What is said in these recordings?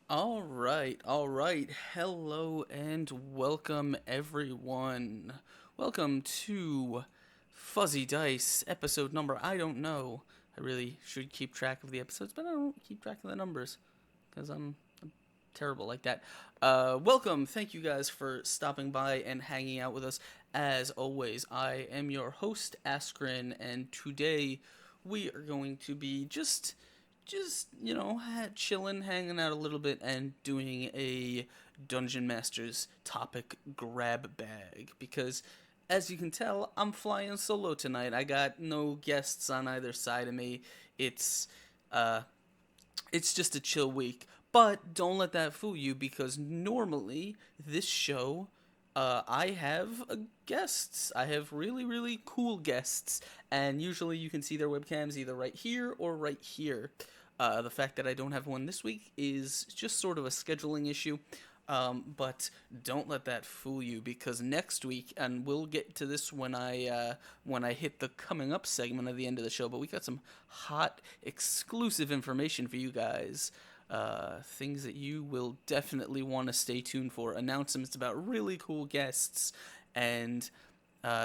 All right. Hello and welcome, everyone. Welcome to Fuzzy Dice, episode number. I don't know. I really should keep track of the episodes, but I don't keep track of the numbers because I'm terrible like that. Welcome. Thank you guys for stopping by and hanging out with us. As always, I am your host, Askren, and today we are going to be just chilling, hanging out a little bit, and doing a Dungeon Masters topic grab bag because, as you can tell, I'm flying solo tonight. I got no guests on either side of me. It's uh, it's just a chill week. But don't let that fool you because normally this show, I have guests. I have really, really cool guests. And usually you can see their webcams either right here or right here. The fact that I don't have one this week is just sort of a scheduling issue. But don't let that fool you because next week, and we'll get to this when I hit the coming up segment at the end of the show. But we got some hot exclusive information for you guys. Things that you will definitely want to stay tuned for. Announcements about really cool guests and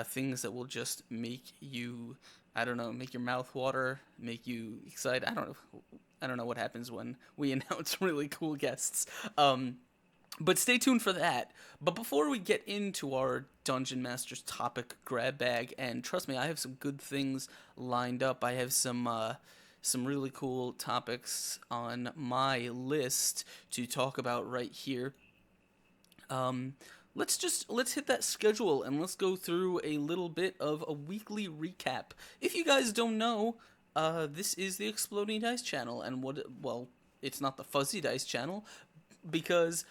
things that will just make you, I don't know, make your mouth water, make you excited. I don't know what happens when we announce really cool guests. But stay tuned for that. But before we get into our Dungeon Masters topic grab bag, and trust me, I have some good things lined up. I have some really cool topics on my list to talk about right here. Um, let's hit that schedule and let's go through a little bit of a weekly recap. If you guys don't know, this is the Exploding Dice channel, and it's not the Fuzzy Dice channel because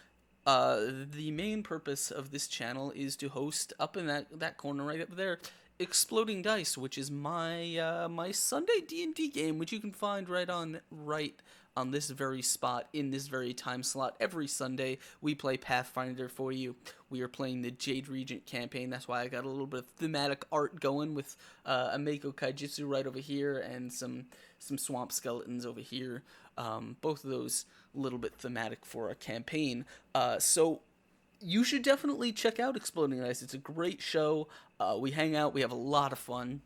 the main purpose of this channel is to host up in that corner right up there, Exploding Dice, which is my Sunday D&D game, which you can find right on this very spot in this very time slot. Every Sunday we play Pathfinder for you. We are playing the Jade Regent campaign. That's why I got a little bit of thematic art going with a Mako Kaijitsu right over here and some swamp skeletons over here. Both of those a little bit thematic for a campaign. So you should definitely check out Exploding Dice. It's a great show. We hang out. We have a lot of fun.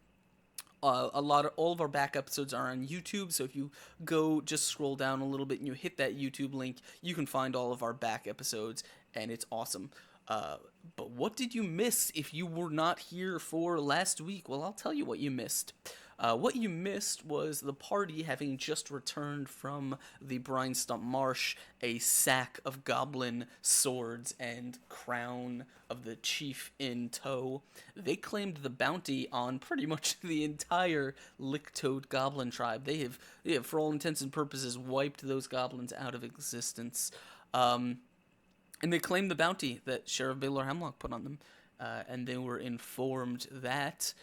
all of our back episodes are on YouTube, so if you go just scroll down a little bit and you hit that YouTube link, you can find all of our back episodes, and it's awesome. But what did you miss if you were not here for last week? Well, I'll tell you what you missed. What you missed was the party having just returned from the Brine Stump Marsh, a sack of goblin swords and crown of the chief in tow. They claimed the bounty on pretty much the entire Licktoad goblin tribe. They have, for all intents and purposes, wiped those goblins out of existence. And they claimed the bounty that Sheriff Baylor Hemlock put on them. And they were informed that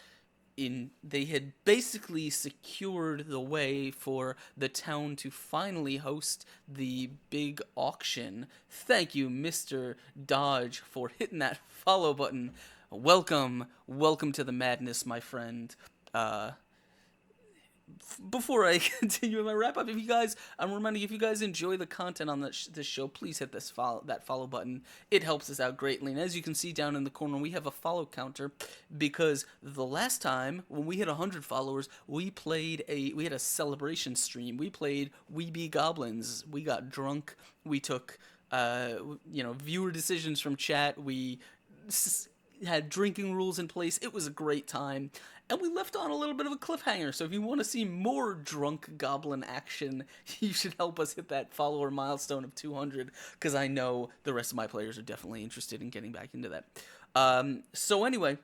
they had basically secured the way for the town to finally host the big auction. Thank you, Mr. Dodge, for hitting that follow button. Welcome to the madness, my friend. Before I continue my wrap up, I'm reminding you, if you guys enjoy the content on this show, please hit that follow button. It helps us out greatly. And as you can see down in the corner, we have a follow counter because the last time when we hit 100 followers, we had a celebration stream. We played We Be Goblins. We got drunk. We took viewer decisions from chat. We had drinking rules in place. It was a great time. And we left on a little bit of a cliffhanger, so if you want to see more drunk goblin action, you should help us hit that follower milestone of 200, because I know the rest of my players are definitely interested in getting back into that. So anyway,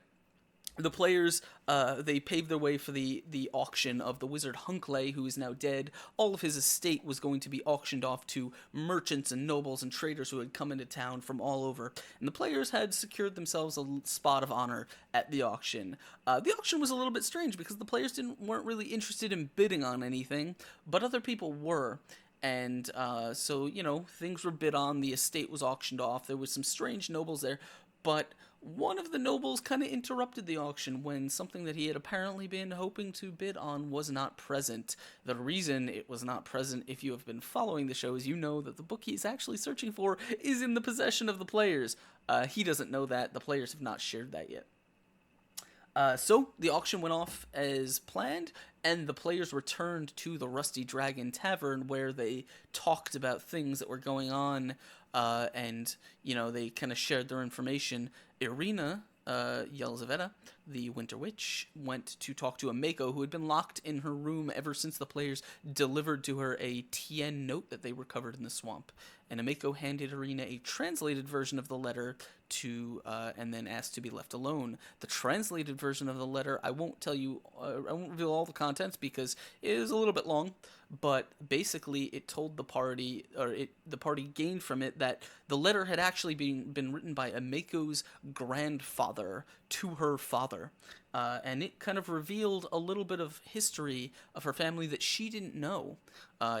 the players, they paved their way for the auction of the wizard Hunkley, who is now dead. All of his estate was going to be auctioned off to merchants and nobles and traders who had come into town from all over. And the players had secured themselves a spot of honor at the auction. The auction was a little bit strange because the players weren't really interested in bidding on anything, but other people were. And so, things were bid on. The estate was auctioned off. There was some strange nobles there, but one of the nobles kind of interrupted the auction when something that he had apparently been hoping to bid on was not present. The reason it was not present, if you have been following the show, is you know that the book he is actually searching for is in the possession of the players. He doesn't know that. The players have not shared that yet. So the auction went off as planned, and the players returned to the Rusty Dragon Tavern, where they talked about things that were going on, and they kind of shared their information. Irina, Yelizaveta, the Winter Witch, went to talk to Ameko, who had been locked in her room ever since the players delivered to her a TN note that they recovered in the swamp. And Ameko handed Irina a translated version of the letter and then asked to be left alone. The translated version of the letter, I won't reveal all the contents because it is a little bit long, but basically it told the party gained from it that the letter had actually been written by Ameko's grandfather to her father. And it kind of revealed a little bit of history of her family that she didn't know,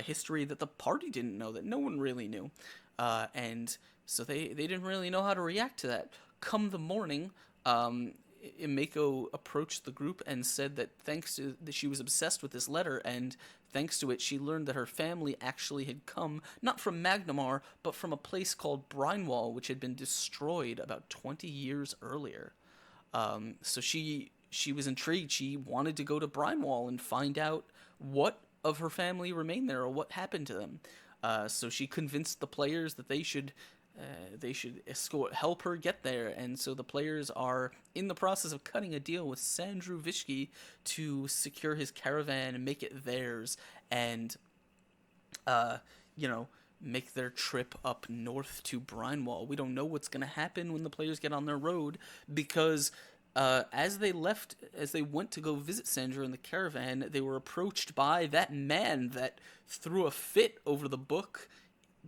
history that the party didn't know, that no one really knew. And so they didn't really know how to react to that. Come the morning, Imeko approached the group and said that that she was obsessed with this letter, and thanks to it, she learned that her family actually had come, not from Magnamar, but from a place called Brinewall, which had been destroyed about 20 years earlier. So she was intrigued. She wanted to go to Brinewall and find out what of her family remained there or what happened to them. So she convinced the players that they should help her get there, and so the players are in the process of cutting a deal with Sandru Vishki to secure his caravan and make it theirs, and make their trip up north to Brinewall. We don't know what's going to happen when the players get on their road, because as they went to go visit Sandru in the caravan, they were approached by that man that threw a fit over the book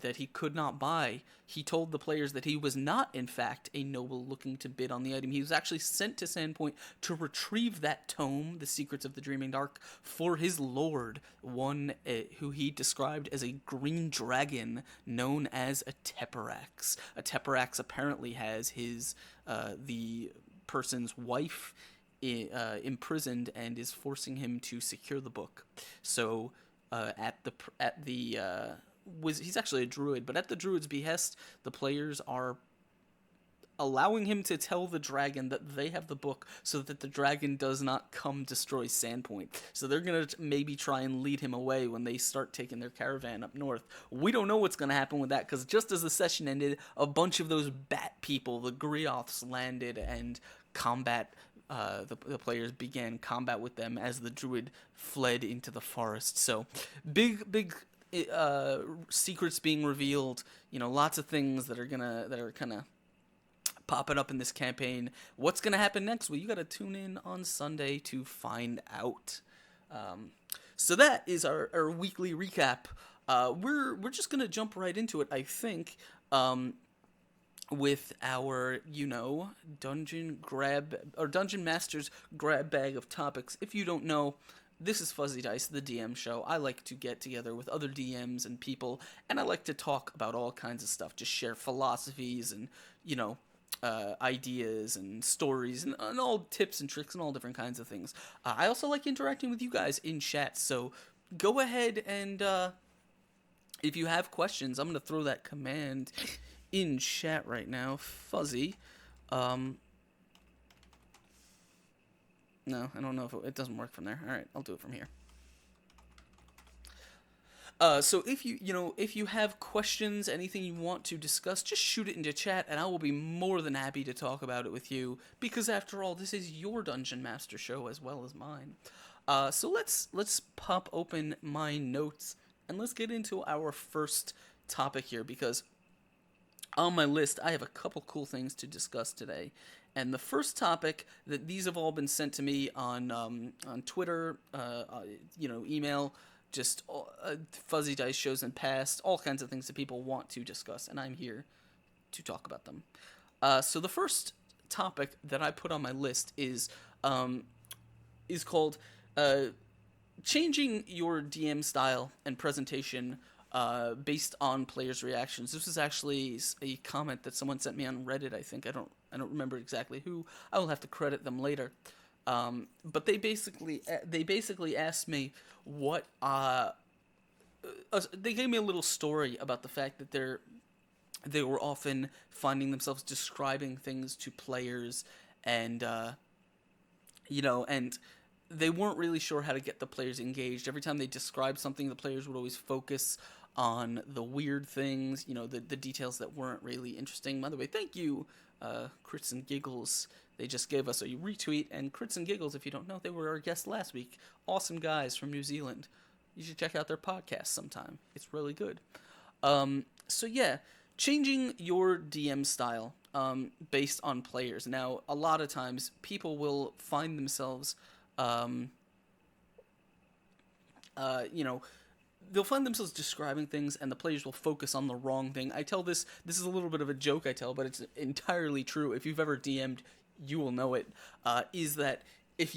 that he could not buy. He told the players that he was not, in fact, a noble looking to bid on the item. He was actually sent to Sandpoint to retrieve that tome, The Secrets of the Dreaming Dark, for his lord, one who he described as a green dragon known as a Teperax. A Teperax apparently has the person's wife imprisoned and is forcing him to secure the book. So he's actually a druid, but at the druid's behest, the players are allowing him to tell the dragon that they have the book so that the dragon does not come destroy Sandpoint. So they're going to maybe try and lead him away when they start taking their caravan up north. We don't know what's going to happen with that, because just as the session ended, a bunch of those bat people, the Grioths, landed and combat. The players began combat with them as the druid fled into the forest. So big secrets being revealed. Lots of things that are kind of popping up in this campaign. What's gonna happen next? Well, you gotta tune in on Sunday to find out. So that is our weekly recap. We're just gonna jump right into it, I think, with our dungeon masters grab bag of topics. If you don't know, this is Fuzzy Dice, the DM show. I like to get together with other DMs and people, and I like to talk about all kinds of stuff, just share philosophies and ideas and stories and all tips and tricks and all different kinds of things. I also like interacting with you guys in chat, so go ahead and if you have questions, I'm going to throw that command in chat right now. Fuzzy. No, I don't know if it doesn't work from there. All right, I'll do it from here. So if you have questions, anything you want to discuss, just shoot it into chat, and I will be more than happy to talk about it with you. Because after all, this is your Dungeon Master show as well as mine. So let's pop open my notes and let's get into our first topic here, because on my list I have a couple cool things to discuss today. And the first topic, that these have all been sent to me on Twitter, email, just Fuzzy Dice shows in past, all kinds of things that people want to discuss, and I'm here to talk about them. So the first topic that I put on my list is called changing your DM style and presentation based on players' reactions. This was actually a comment that someone sent me on Reddit. I think I don't remember exactly who. I will have to credit them later. But they basically asked me what they gave me a little story about the fact that they were often finding themselves describing things to players, and and they weren't really sure how to get the players engaged. Every time they described something, the players would always focus on the weird things, the details that weren't really interesting. By the way, thank you, Crits and Giggles. They just gave us a retweet, and Crits and Giggles, if you don't know, they were our guests last week. Awesome guys from New Zealand. You should check out their podcast sometime. It's really good. So yeah, changing your DM style based on players. Now, a lot of times, people will find themselves, they'll find themselves describing things, and the players will focus on the wrong thing. I tell this is a little bit of a joke I tell, but it's entirely true. If you've ever DM'd, you will know it. Is that if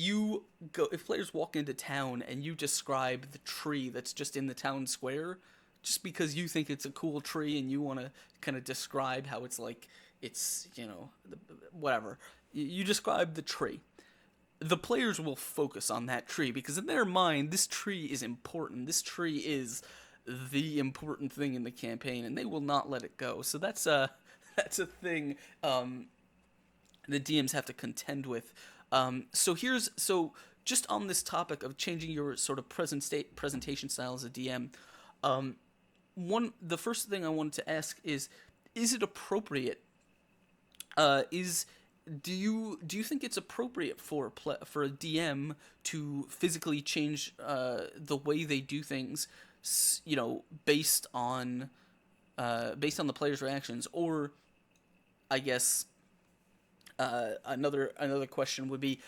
players walk into town and you describe the tree that's just in the town square, just because you think it's a cool tree and you want to kind of describe how it's whatever, you describe the tree. The players will focus on that tree because in their mind, this tree is important. This tree is the important thing in the campaign, and they will not let it go. So that's a thing the DMs have to contend with. So just on this topic of changing your sort of presentation style as a DM, the first thing I wanted to ask is it appropriate? Do you think it's appropriate for a DM to physically change the way they do things, based on the players' reactions? Or, I guess, another question would be,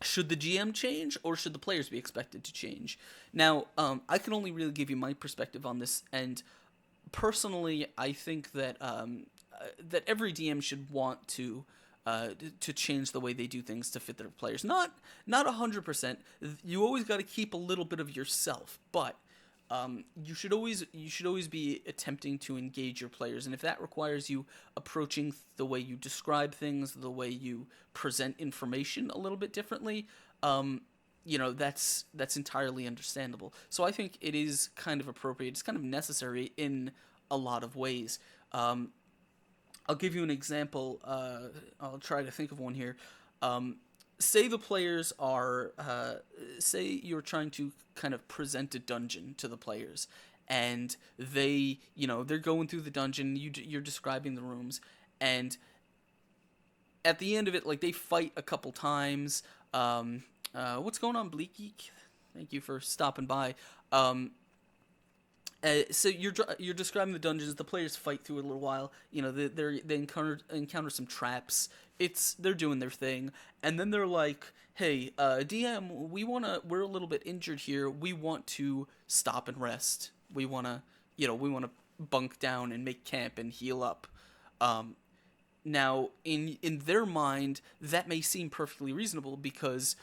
should the GM change, or should the players be expected to change? Now, I can only really give you my perspective on this, and personally, I think that that every DM should want to change the way they do things to fit their players. Not 100%. You always got to keep a little bit of yourself, but you should always be attempting to engage your players, and if that requires you approaching the way you describe things, the way you present information a little bit differently, that's entirely understandable. So I think it is kind of appropriate. It's kind of necessary in a lot of ways. I'll give you an example. I'll try to think of one here. Um, say the players are, say you're trying to kind of present a dungeon to the players, and they, they're going through the dungeon. You're describing the rooms, and at the end of it, like they fight a couple times. What's going on, Bleaky? Thank you for stopping by. So you're describing the dungeons. The players fight through it a little while. They encounter some traps. They're doing their thing, and then they're like, "Hey, DM, we're a little bit injured here. We want to stop and rest. We wanna bunk down and make camp and heal up." Um, Now, in their mind, that may seem perfectly reasonable because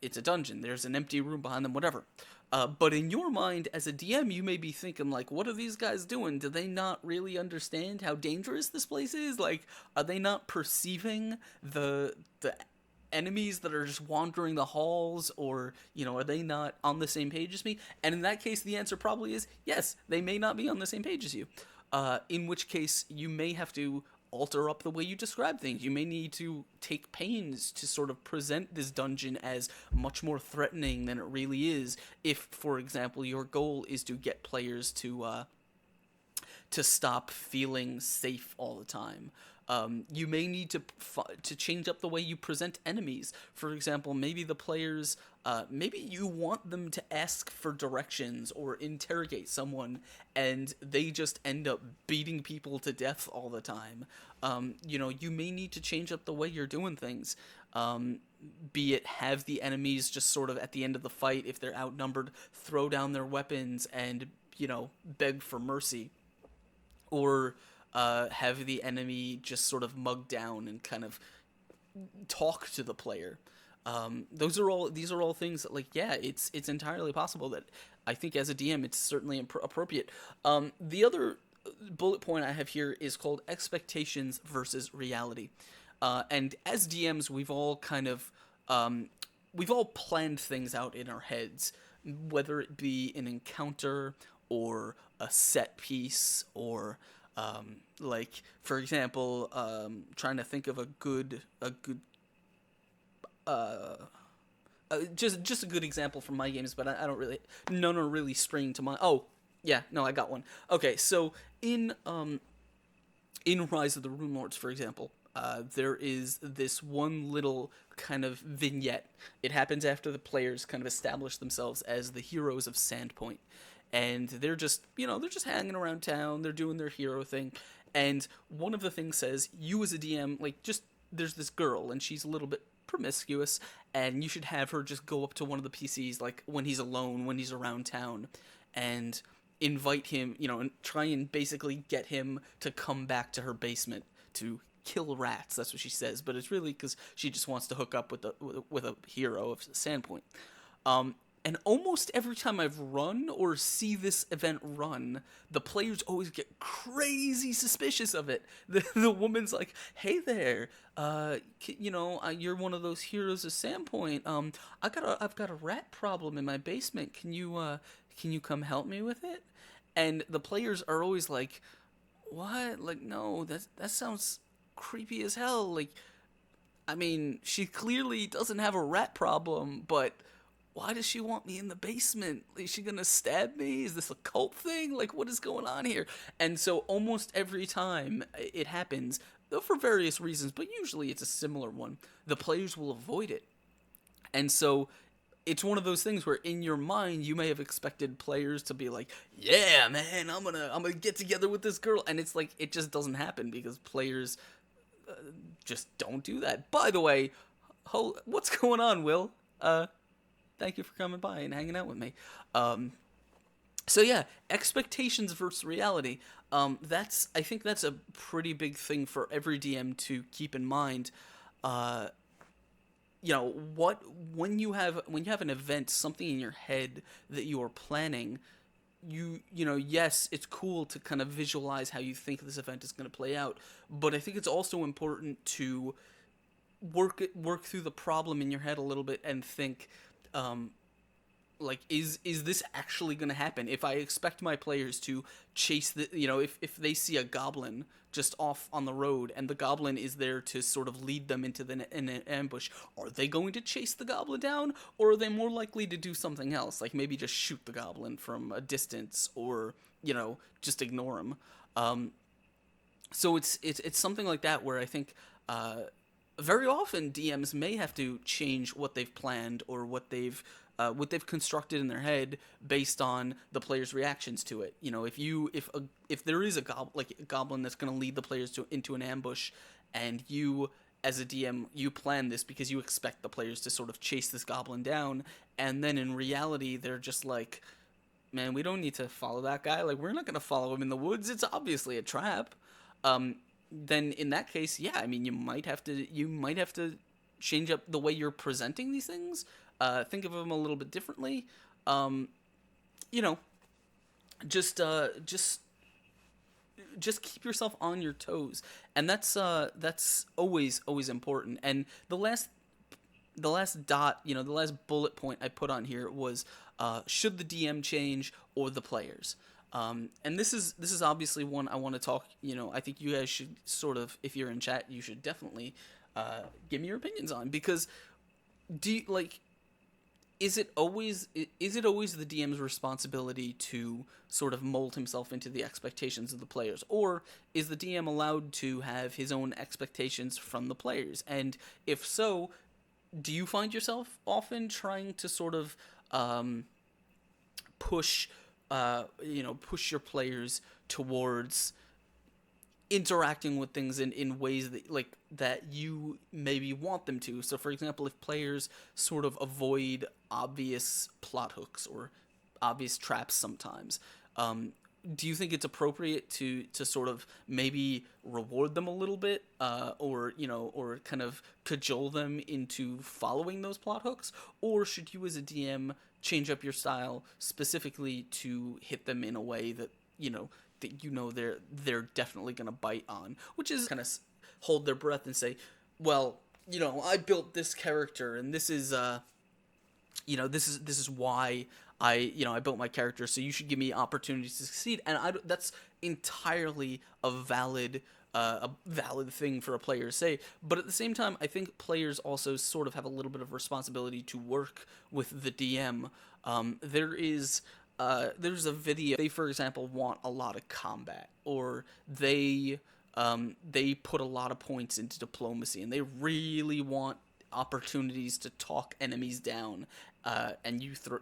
it's a dungeon. There's an empty room behind them, whatever. But in your mind, as a DM, you may be thinking, like, what are these guys doing? Do they not really understand how dangerous this place is? Like, are they not perceiving the enemies that are just wandering the halls? Or, are they not on the same page as me? And in that case, the answer probably is yes, they may not be on the same page as you. In which case, you may have to alter up the way you describe things. You may need to take pains to sort of present this dungeon as much more threatening than it really is. If, for example, your goal is to get players to stop feeling safe all the time. You may need to change up the way you present enemies. For example, maybe the players, maybe you want them to ask for directions or interrogate someone, and they just end up beating people to death all the time. You may need to change up the way you're doing things. Be it have the enemies just sort of at the end of the fight, if they're outnumbered, throw down their weapons and beg for mercy, or have the enemy just sort of mug down and kind of talk to the player. These are all things that, like, yeah, it's entirely possible that I think as a DM it's certainly appropriate. The other bullet point I have here is called expectations versus reality. And as DMs, we've all planned things out in our heads, whether it be an encounter or a set piece or like, for example, trying to think of a good just a good example from my games, but I don't really, none are really springing to mind. Oh, yeah, no, I got one. Okay, so in Rise of the Runelords, for example, there is this one little kind of vignette. It happens after the players kind of establish themselves as the heroes of Sandpoint, and they're just hanging around town. They're doing their hero thing, and one of the things says, you as a DM, like, just there's this girl, and she's a little bit promiscuous, and you should have her just go up to one of the PCs, like, when he's alone, when he's around town, and invite him, and try and basically get him to come back to her basement to kill rats. That's what she says, but it's really because she just wants to hook up with a hero of Sandpoint. And almost every time I've run or see this event run, the players always get crazy suspicious of it. The woman's like, "Hey there, you're one of those heroes of Sandpoint. I've got a rat problem in my basement. Can you come help me with it?" And the players are always like, "What? Like, no, that sounds creepy as hell. Like, I mean, she clearly doesn't have a rat problem, but why does she want me in the basement? Is she gonna stab me? Is this a cult thing? Like, what is going on here?" And so almost every time it happens, though for various reasons, but usually it's a similar one, the players will avoid it. And so it's one of those things where in your mind you may have expected players to be like, "Yeah, man, I'm gonna get together with this girl," and it's like it just doesn't happen because players just don't do that. By the way, what's going on, Will? Thank you for coming by and hanging out with me. So yeah, expectations versus reality. I think that's a pretty big thing for every DM to keep in mind. Uh, what when you have an event, something in your head that you are planning, yes, it's cool to kind of visualize how you think this event is going to play out, but I think it's also important to work through the problem in your head a little bit and think, like is this actually going to happen? If I expect my players to chase the, if they see a goblin just off on the road and the goblin is there to sort of lead them into an ambush, are they going to chase the goblin down, or are they more likely to do something else, like maybe just shoot the goblin from a distance, or just ignore him? So it's something like that where I think very often DMs may have to change what they've planned or what they've constructed in their head based on the players' reactions to it. If there is a goblin that's going to lead the players into an ambush, and you as a DM you plan this because you expect the players to sort of chase this goblin down, and then in reality they're just like, man, we don't need to follow that guy. Like, we're not going to follow him in the woods. It's obviously a trap. Then in that case, yeah, I mean, you might have to change up the way you're presenting these things. Think of them a little bit differently. You know, just keep yourself on your toes, and that's always important. And the last dot, the last bullet point I put on here was, should the DM change or the players? And this is obviously one I want to talk. I think you guys should sort of, if you're in chat, you should definitely give me your opinions on, because is it always the DM's responsibility to sort of mold himself into the expectations of the players, or is the DM allowed to have his own expectations from the players? And if so, do you find yourself often trying to sort of push push your players towards interacting with things in ways that you maybe want them to? So for example, if players sort of avoid obvious plot hooks or obvious traps sometimes, do you think it's appropriate to sort of maybe reward them a little bit, or kind of cajole them into following those plot hooks? Or should you as a DM change up your style specifically to hit them in a way that they're definitely going to bite on, which is kind of hold their breath and say, well, I built this character, and this is this is why I built my character, so you should give me opportunities to succeed. And that's entirely a valid thing for a player to say. But at the same time, I think players also sort of have a little bit of responsibility to work with the DM. There's a video. They, for example, want a lot of combat, or they put a lot of points into diplomacy, and they really want opportunities to talk enemies down. And you throw,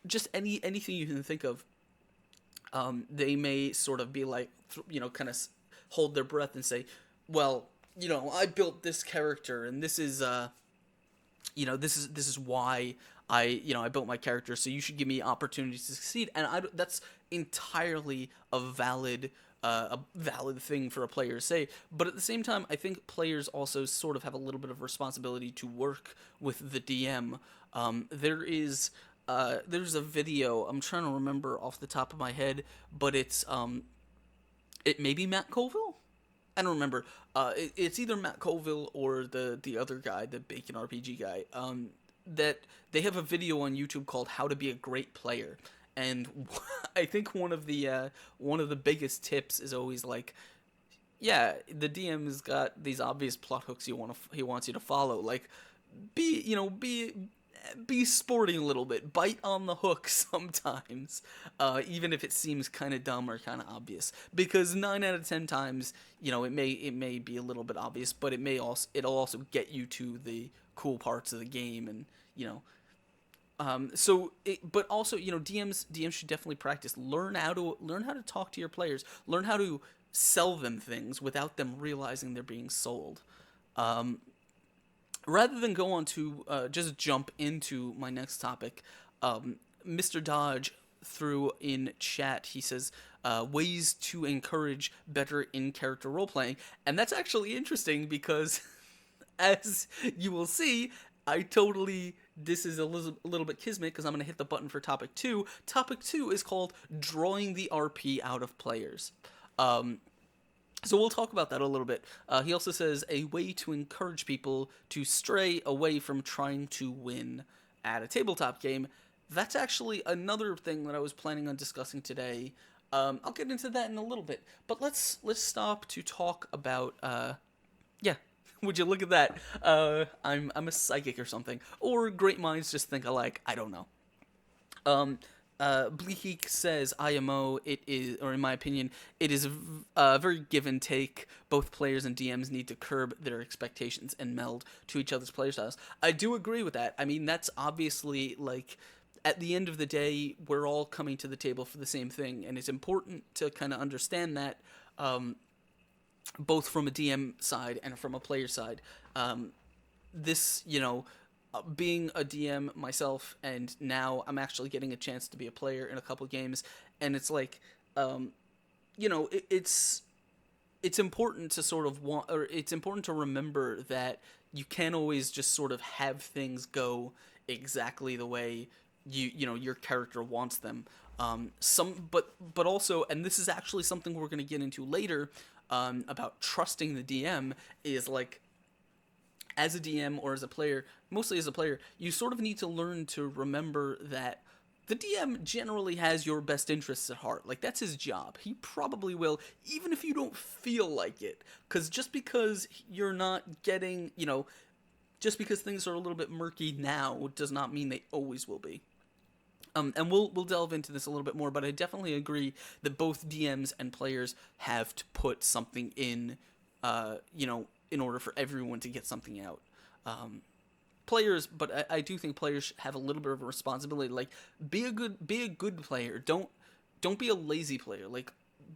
just anything you can think of. They may sort of be like, kind of hold their breath and say, well, I built this character, and this is this is why I built my character, so you should give me opportunities to succeed. And that's entirely a valid thing for a player to say. But at the same time, I think players also sort of have a little bit of responsibility to work with the DM. There's a video, I'm trying to remember off the top of my head, but it may be Matt Colville? I don't remember. It's either Matt Colville or the other guy, the Bacon RPG guy. That they have a video on YouTube called "How to Be a Great Player," and I think one of the biggest tips is always like, yeah, the DM's got these obvious plot hooks he wants you to follow. Like, be sporty a little bit, bite on the hook sometimes, even if it seems kind of dumb or kind of obvious. Because 9 out of 10 times, it may be a little bit obvious, but it'll also get you to the cool parts of the game, and but also, DMs should definitely practice. Learn how to talk to your players. Learn how to sell them things without them realizing they're being sold. Rather than go on to just jump into my next topic, Mr. Dodge threw in chat, he says, ways to encourage better in-character role-playing. And that's actually interesting because, as you will see, this is a little bit kismet, because I'm going to hit the button for topic 2. Topic 2 is called Drawing the RP Out of Players. So we'll talk about that a little bit. He also says a way to encourage people to stray away from trying to win at a tabletop game, that's actually another thing that I was planning on discussing today. I'll get into that in a little bit, but let's stop to talk about yeah. Would you look at that? I'm a psychic or something, or great minds just think alike. I don't know. Um, Bleak says IMO. It is, or in my opinion, it is very give and take. Both players and DMs need to curb their expectations and meld to each other's player styles. I do agree with that. I mean, that's obviously like at the end of the day, we're all coming to the table for the same thing, and it's important to kind of understand that. Both from a DM side and from a player side. This, being a DM myself, and now I'm actually getting a chance to be a player in a couple games, and it's like, it's important to sort of want, or it's important to remember that you can't always just sort of have things go exactly the way your character wants them. But also, and this is actually something we're going to get into later, about trusting the DM, is like, as a DM or as a player, mostly as a player, you sort of need to learn to remember that the DM generally has your best interests at heart. Like, that's his job. He probably will, even if you don't feel like it. Because just because you're not getting, just because things are a little bit murky now does not mean they always will be. And we'll delve into this a little bit more, but I definitely agree that both DMs and players have to put something in, in order for everyone to get something out. Players, but I do think players have a little bit of a responsibility. Like, be a good player. Don't be a lazy player. Like,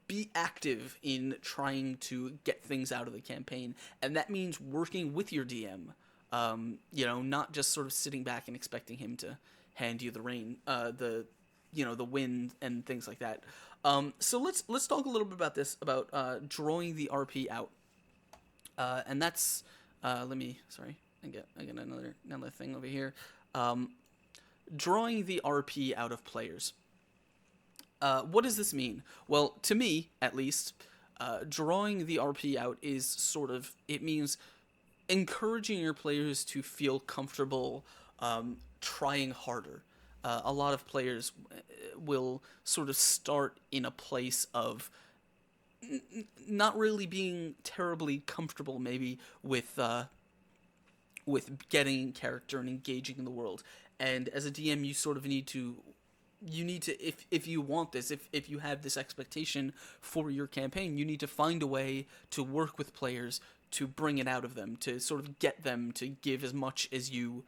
be active in trying to get things out of the campaign, and that means working with your DM. Not just sort of sitting back and expecting him to hand you the rain, the wind and things like that. So let's talk a little bit about this, about drawing the RP out, and that's sorry, I get another thing over here. Drawing the RP out of players. What does this mean? Well, to me, at least, drawing the RP out is it means encouraging your players to feel comfortable trying harder. A lot of players will sort of start in a place of not really being terribly comfortable, maybe with getting character and engaging in the world. And as a DM, you sort of need to if you want this, if you have this expectation for your campaign, you need to find a way to work with players to bring it out of them, to sort of get them to give as much as you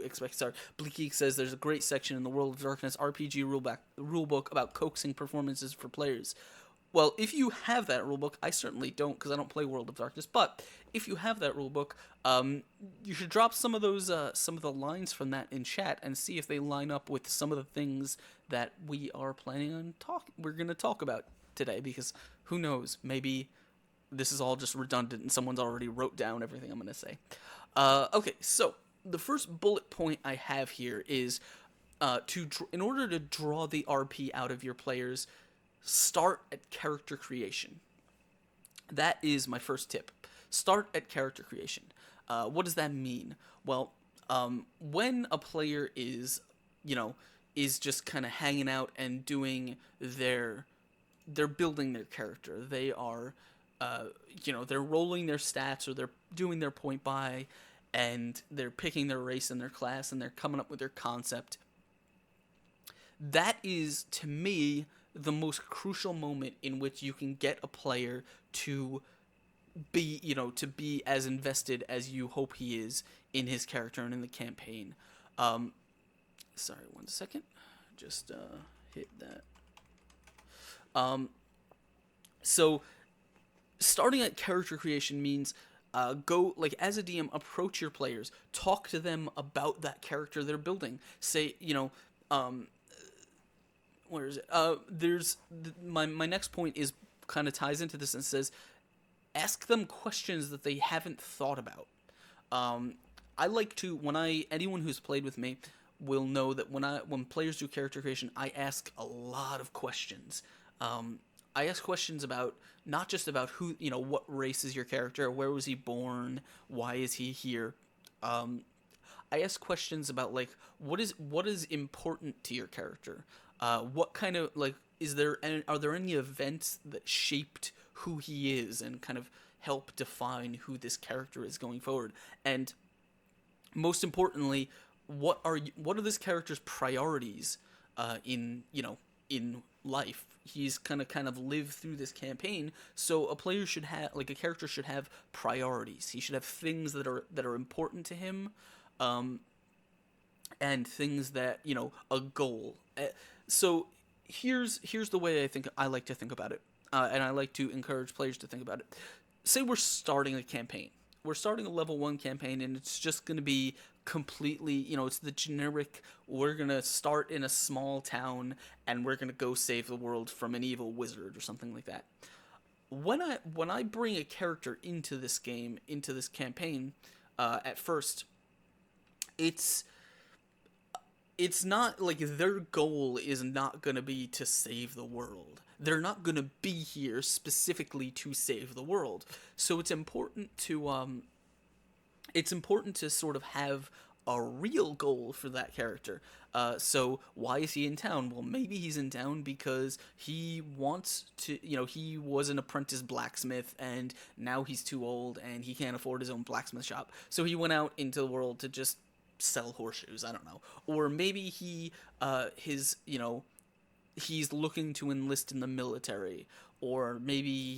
expect. Sorry, Bleak Geek says there's a great section in the World of Darkness RPG rulebook about coaxing performances for players. Well, if you have that rulebook, I certainly don't, because I don't play World of Darkness. But if you have that rulebook, you should drop some of the lines from that in chat and see if they line up with some of the things that we are planning on we're going to talk about today. Because who knows, maybe this is all just redundant and someone's already wrote down everything I'm going to say. Okay, so the first bullet point I have here is in order to draw the RP out of your players, start at character creation. That is my first tip. Start at character creation. What does that mean? Well, when a player is just kind of hanging out and doing they're building their character. They are, they're rolling their stats, or they're doing their point buy, and they're picking their race and their class, and they're coming up with their concept. That is, to me, the most crucial moment in which you can get a player to be as invested as you hope he is in his character and in the campaign. Sorry, 1 second. Just hit that. So starting at character creation means as a DM, approach your players, talk to them about that character they're building. Say, where is it? My next point is kind of ties into this and says, ask them questions that they haven't thought about. I like to, anyone who's played with me will know that when players do character creation, I ask a lot of questions. I ask questions about, not just about who, what race is your character, where was he born, why is he here, I ask questions about like what is important to your character. What kind of like are there any events that shaped who he is and kind of help define who this character is going forward? And most importantly, what are this character's priorities in in life? He's kind of lived through this campaign, so a player should have like a character should have priorities. He should have things that are important to him, and things that a goal. So here's the way I like to think about it, and I like to encourage players to think about it. Say we're starting a campaign. We're starting a level 1 campaign, and it's just going to be completely, it's the generic, we're going to start in a small town, and we're going to go save the world from an evil wizard or something like that. When I bring a character into this game, into this campaign, at first, it's it's not like their goal is not going to be to save the world. They're not going to be here specifically to save the world. So it's important to sort of have a real goal for that character. So why is he in town? Well, maybe he's in town because he wants to, he was an apprentice blacksmith and now he's too old and he can't afford his own blacksmith shop. So he went out into the world to just sell horseshoes. I don't know. Or maybe he's looking to enlist in the military, or maybe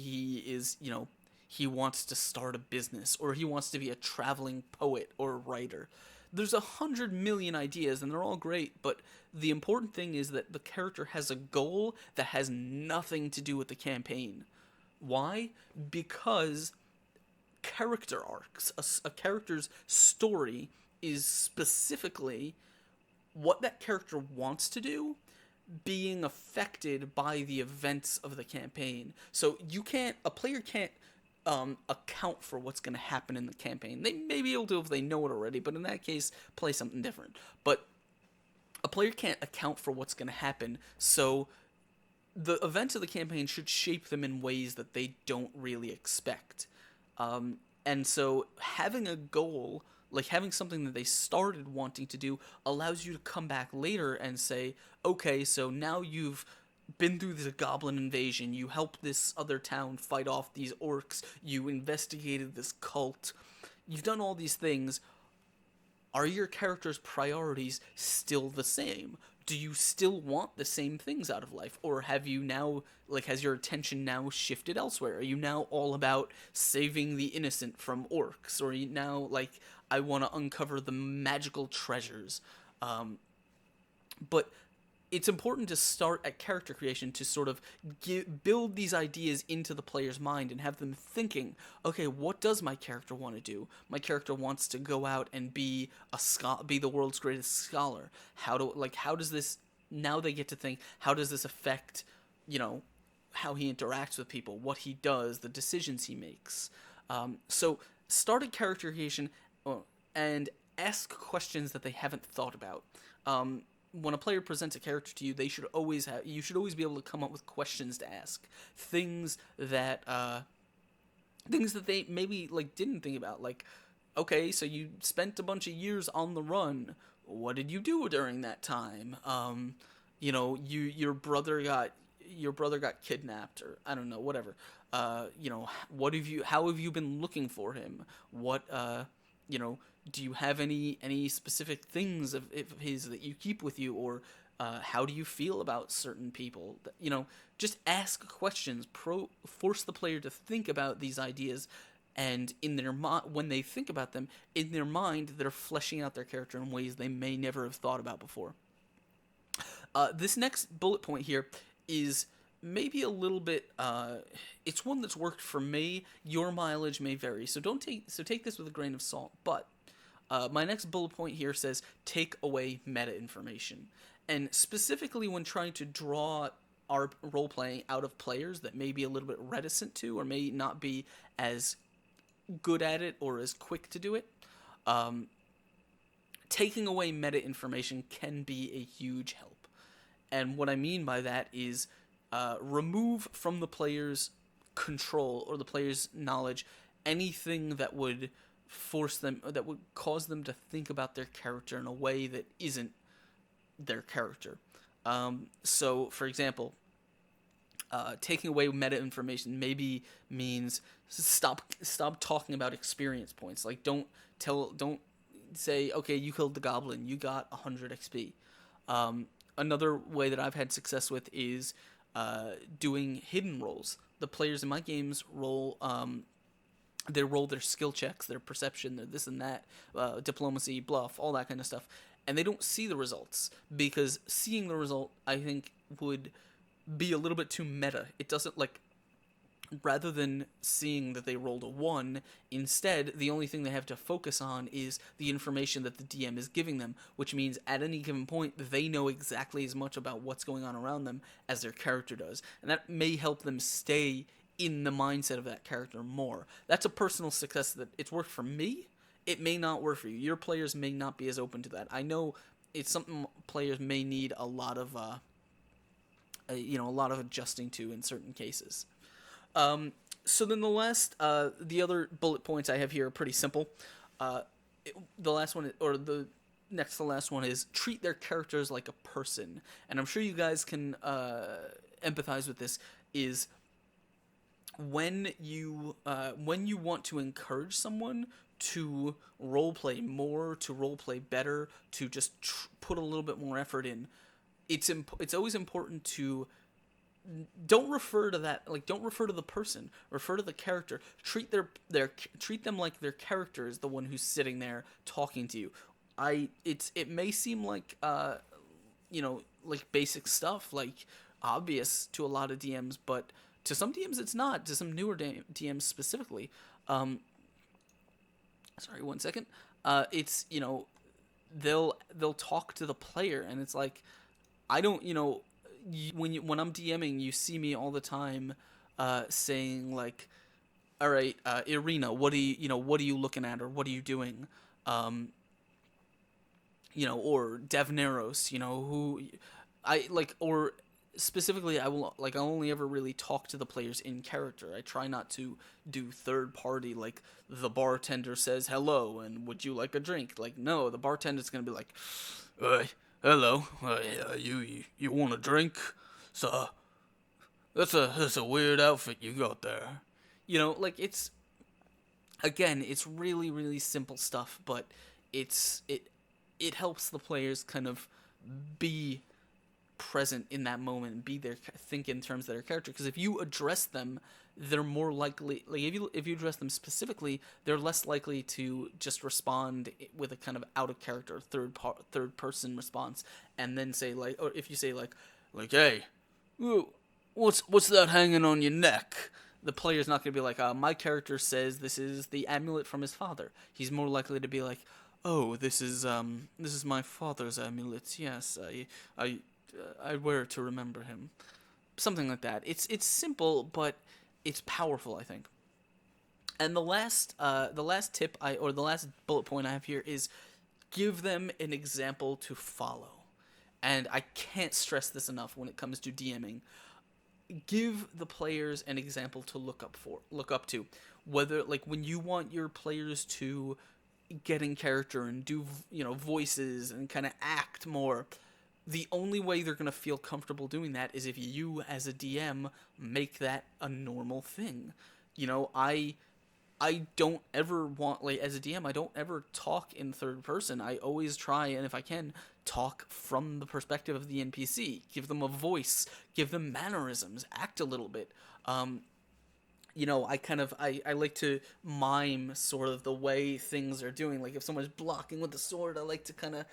he wants to start a business, or he wants to be a traveling poet or writer. There's 100 million ideas, and they're all great, but the important thing is that the character has a goal that has nothing to do with the campaign. Why? Because character arcs, a character's story, is specifically what that character wants to do being affected by the events of the campaign. So a player can't account for what's going to happen in the campaign. They may be able to if they know it already, but in that case, play something different. But a player can't account for what's going to happen, so the events of the campaign should shape them in ways that they don't really expect. And so having a goal, like having something that they started wanting to do, allows you to come back later and say, okay, so now you've been through this goblin invasion, you helped this other town fight off these orcs, you investigated this cult, you've done all these things. Are your character's priorities still the same? Do you still want the same things out of life? Or have you now, has your attention now shifted elsewhere? Are you now all about saving the innocent from orcs? Or are you now, I want to uncover the magical treasures? But it's important to start at character creation to sort of build these ideas into the player's mind and have them thinking, okay, what does my character want to do? My character wants to go out and be be the world's greatest scholar. How does this, now they get to think, how does this affect, how he interacts with people, what he does, the decisions he makes. So start at character creation and ask questions that they haven't thought about. When a player presents a character to you, you should always be able to come up with questions to ask, things that they maybe didn't think about. Okay, so you spent a bunch of years on the run. What did you do during that time? Your brother got kidnapped, or I don't know, whatever. How have you been looking for him? Do you have any specific things of his that you keep with you, or how do you feel about certain people? Just ask questions. Force the player to think about these ideas, and when they think about them in their mind, they're fleshing out their character in ways they may never have thought about before. This next bullet point here is maybe a little bit. It's one that's worked for me. Your mileage may vary, so take this with a grain of salt. But my next bullet point here says take away meta information, and specifically when trying to draw our role playing out of players that may be a little bit reticent to, or may not be as good at it or as quick to do it. Taking away meta information can be a huge help, and what I mean by that is remove from the player's control or the player's knowledge anything that would that would cause them to think about their character in a way that isn't their character. So, for example, taking away meta information maybe means stop talking about experience points. Like don't say, okay, you killed the goblin, you got 100 XP. Another way that I've had success with is doing hidden rolls. The players in my games roll they roll their skill checks, their perception, their this and that, diplomacy, bluff, all that kind of stuff, and they don't see the results because seeing the result, I think, would be a little bit too meta. It doesn't, like, rather than seeing that they rolled a 1, instead, the only thing they have to focus on is the information that the DM is giving them, which means at any given point, they know exactly as much about what's going on around them as their character does. And that may help them stay in the mindset of that character more. That's a personal success that it's worked for me. It may not work for you. Your players may not be as open to that. I know it's something players may need a lot of a lot of adjusting to in certain cases. So then the other bullet points I have here are pretty simple. The last one, or the next to the last one, is treat their characters like a person. And I'm sure you guys can empathize with this. Is when you want to encourage someone to roleplay more, to roleplay better, to just put a little bit more effort in, it's always important to don't refer to that, like, don't refer to the person, refer to the character. Treat treat them like their character is the one who's sitting there talking to you. It may seem like like basic stuff, like obvious to a lot of DMs, but to some DMs it's not, to some newer DMs specifically. Sorry, one second. It's, they'll talk to the player, and it's like, I don't, when I'm DMing, you see me all the time saying, like, all right, Irina, what are you looking at, or what are you doing? Or Devneros, who I like, or specifically, I'll only ever really talk to the players in character. I try not to do third party, like the bartender says hello and would you like a drink? Like, no, the bartender's gonna be like, hello, you want a drink? So that's a weird outfit you got there. It's, again, it's really, really simple stuff, but it helps the players kind of be present in that moment and be there, think in terms of their character. Because if you address them, they're more likely, like, if you address them specifically, they're less likely to just respond with a kind of out of character third person response, and then say, like, or if you say like hey, what's that hanging on your neck? The player's not going to be like, my character says this is the amulet from his father. He's more likely to be like, oh, this is my father's amulet. Yes, I wear it to remember him. Something like that. It's simple, but it's powerful, I think. And the last tip or the last bullet point I have here is give them an example to follow. And I can't stress this enough when it comes to DMing. Give the players an example to look up to. Whether, like, when you want your players to get in character and do, voices and kind of act more, the only way they're going to feel comfortable doing that is if you, as a DM, make that a normal thing. I don't ever want, like, as a DM, I don't ever talk in third person. I always try, and if I can, talk from the perspective of the NPC. Give them a voice, give them mannerisms, act a little bit. I like to mime sort of the way things are doing. Like, if someone's blocking with the sword, I like to kind of,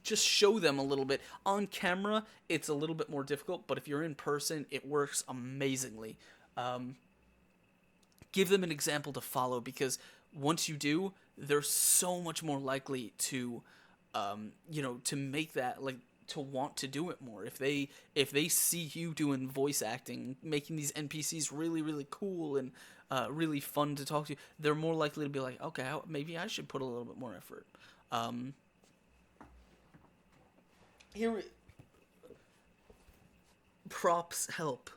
just show them a little bit. On camera, it's a little bit more difficult, but if you're in person, it works amazingly. Give them an example to follow, because once you do, they're so much more likely to, to make that, like, to want to do it more. If they see you doing voice acting, making these NPCs really, really cool and really fun to talk to, they're more likely to be like, okay, maybe I should put a little bit more effort. Props help.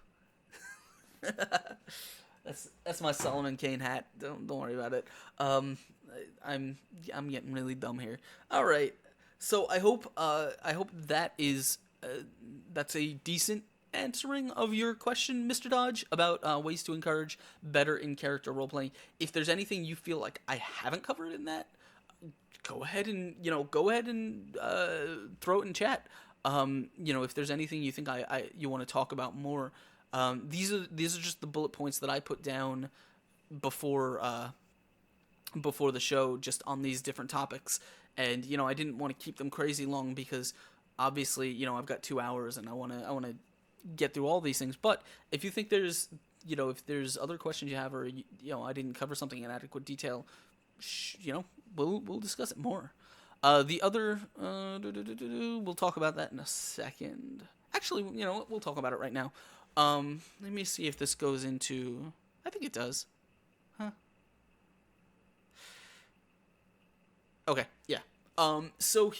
That's my Solomon Kane hat. Don't worry about it. Um, I'm getting really dumb here. All right. So I hope that is that's a decent answering of your question, Mr. Dodge, about ways to encourage better in character role playing. If there's anything you feel like I haven't covered in that, go ahead and throw it in chat. If there's anything you think you want to talk about more, these are just the bullet points that I put down before before the show, just on these different topics. And I didn't want to keep them crazy long because obviously I've got 2 hours and I want to get through all these things. But if you think there's if there's other questions you have, or I didn't cover something in adequate detail, we'll discuss it more. The other we'll talk about that in a second. Actually, we'll talk about it right now. Let me see if this goes into. I think it does. Huh. Okay. Yeah. So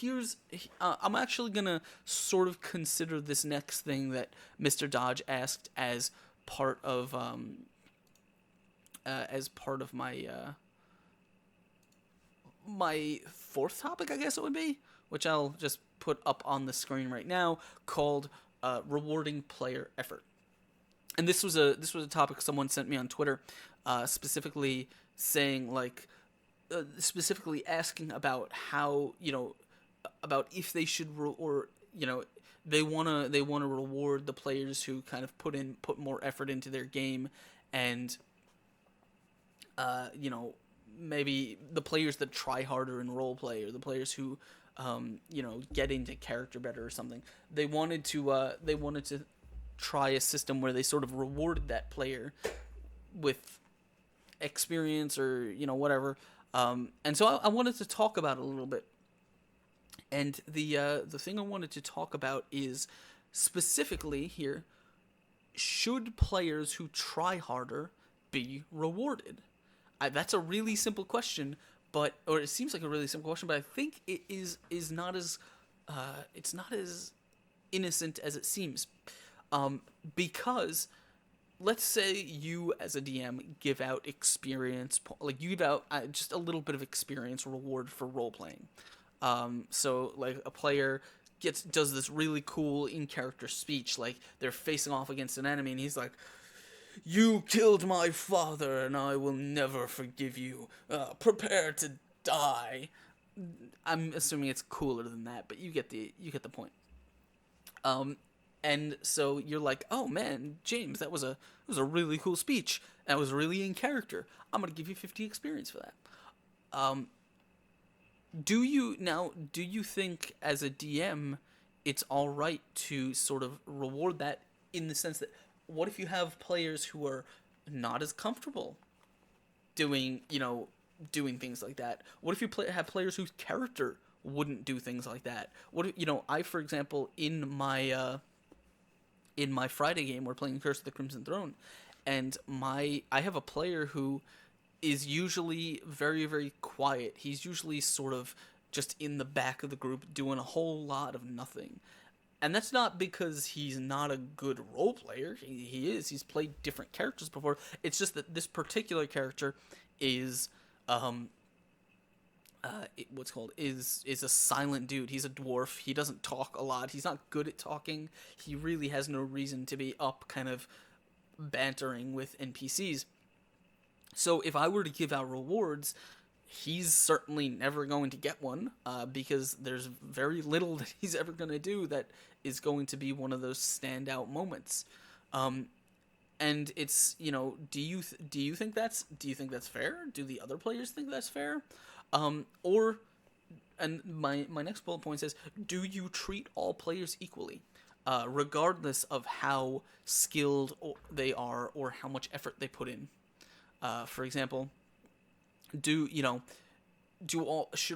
I'm actually gonna sort of consider this next thing that Mr. Dodge asked as part of my fourth topic, I guess it would be, which I'll just put up on the screen right now, called rewarding player effort. And this was a topic someone sent me on Twitter, specifically saying specifically asking about how about if they should they wanna reward the players who kind of put more effort into their game, and maybe the players that try harder in roleplay, or the players who get into character better or something. They wanted to try a system where they sort of rewarded that player with experience, or whatever. And so I wanted to talk about it a little bit. And the thing I wanted to talk about is specifically here: should players who try harder be rewarded? That's a really simple question, or it seems like a really simple question, but I think it is not as it's not as innocent as it seems, because let's say you as a DM give out experience, like you give out just a little bit of experience reward for role playing. So like a player does this really cool in character speech, like they're facing off against an enemy, and he's like, "You killed my father, and I will never forgive you. Prepare to die." I'm assuming it's cooler than that, but you get the point. And so you're like, "Oh man, James, that was a really cool speech. That was really in character. I'm gonna give you 50 experience for that." Do you think as a DM it's all right to sort of reward that, in the sense that, what if you have players who are not as comfortable doing things like that? What if you have players whose character wouldn't do things like that? What if, I, for example, in my Friday game, we're playing Curse of the Crimson Throne, and I have a player who is usually very, very quiet. He's usually sort of just in the back of the group doing a whole lot of nothing. And that's not because he's not a good role player. He is. He's played different characters before. It's just that this particular character is is a silent dude. He's a dwarf. He doesn't talk a lot. He's not good at talking. He really has no reason to be up kind of bantering with NPCs. So if I were to give out rewards, he's certainly never going to get one, because there's very little that he's ever going to do that is going to be one of those standout moments. And it's, do you think that's fair? Do the other players think that's fair? And my next bullet point says, do you treat all players equally, regardless of how skilled they are or how much effort they put in? For example, should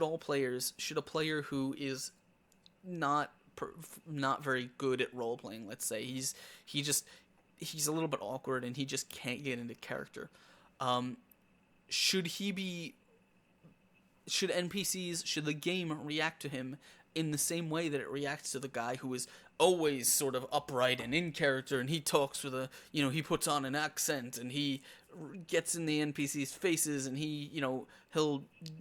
a player who is not very good at role playing, let's say he's a little bit awkward and he just can't get into character, should NPCs, should the game react to him in the same way that it reacts to the guy who is always sort of upright and in character, and he talks with a, he puts on an accent, and he gets in the NPC's faces, and he'll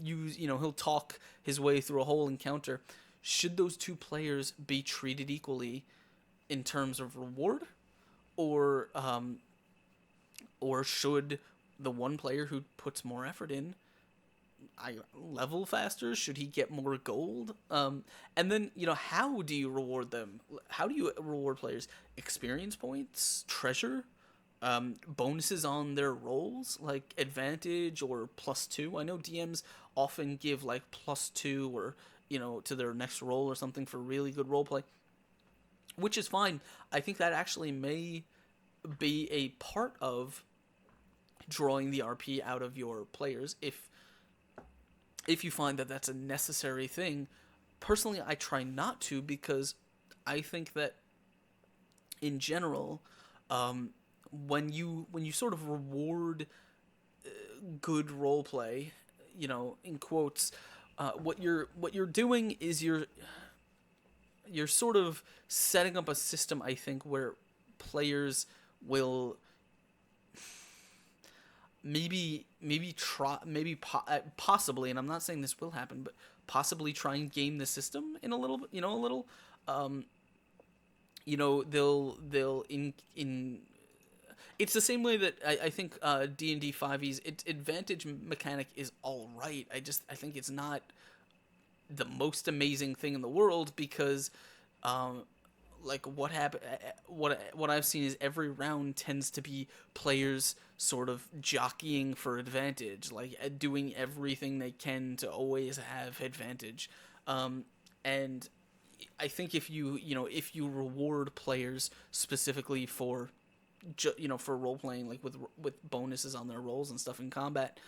use, he'll talk his way through a whole encounter. Should those two players be treated equally in terms of reward, or should the one player who puts more effort in level faster? Should he get more gold? And then, how do you reward them? How do you reward players? Experience points, treasure, bonuses on their rolls, like advantage or +2. I know DMs often give like +2 or, to their next roll or something for really good roleplay, which is fine. I think that actually may be a part of drawing the RP out of your players if you find that that's a necessary thing. Personally, I try not to, because I think that in general, when you sort of reward good roleplay, in quotes, what you're doing is you're sort of setting up a system, I think, where players will possibly, and I'm not saying this will happen, but possibly try and game the system in a little, they'll in it's the same way that I think D&D 5e's advantage mechanic is all right. I think it's not the most amazing thing in the world, because like what I've seen is every round tends to be players sort of jockeying for advantage, like doing everything they can to always have advantage. And I think if you reward players specifically for for role playing, like with bonuses on their rolls and stuff in combat,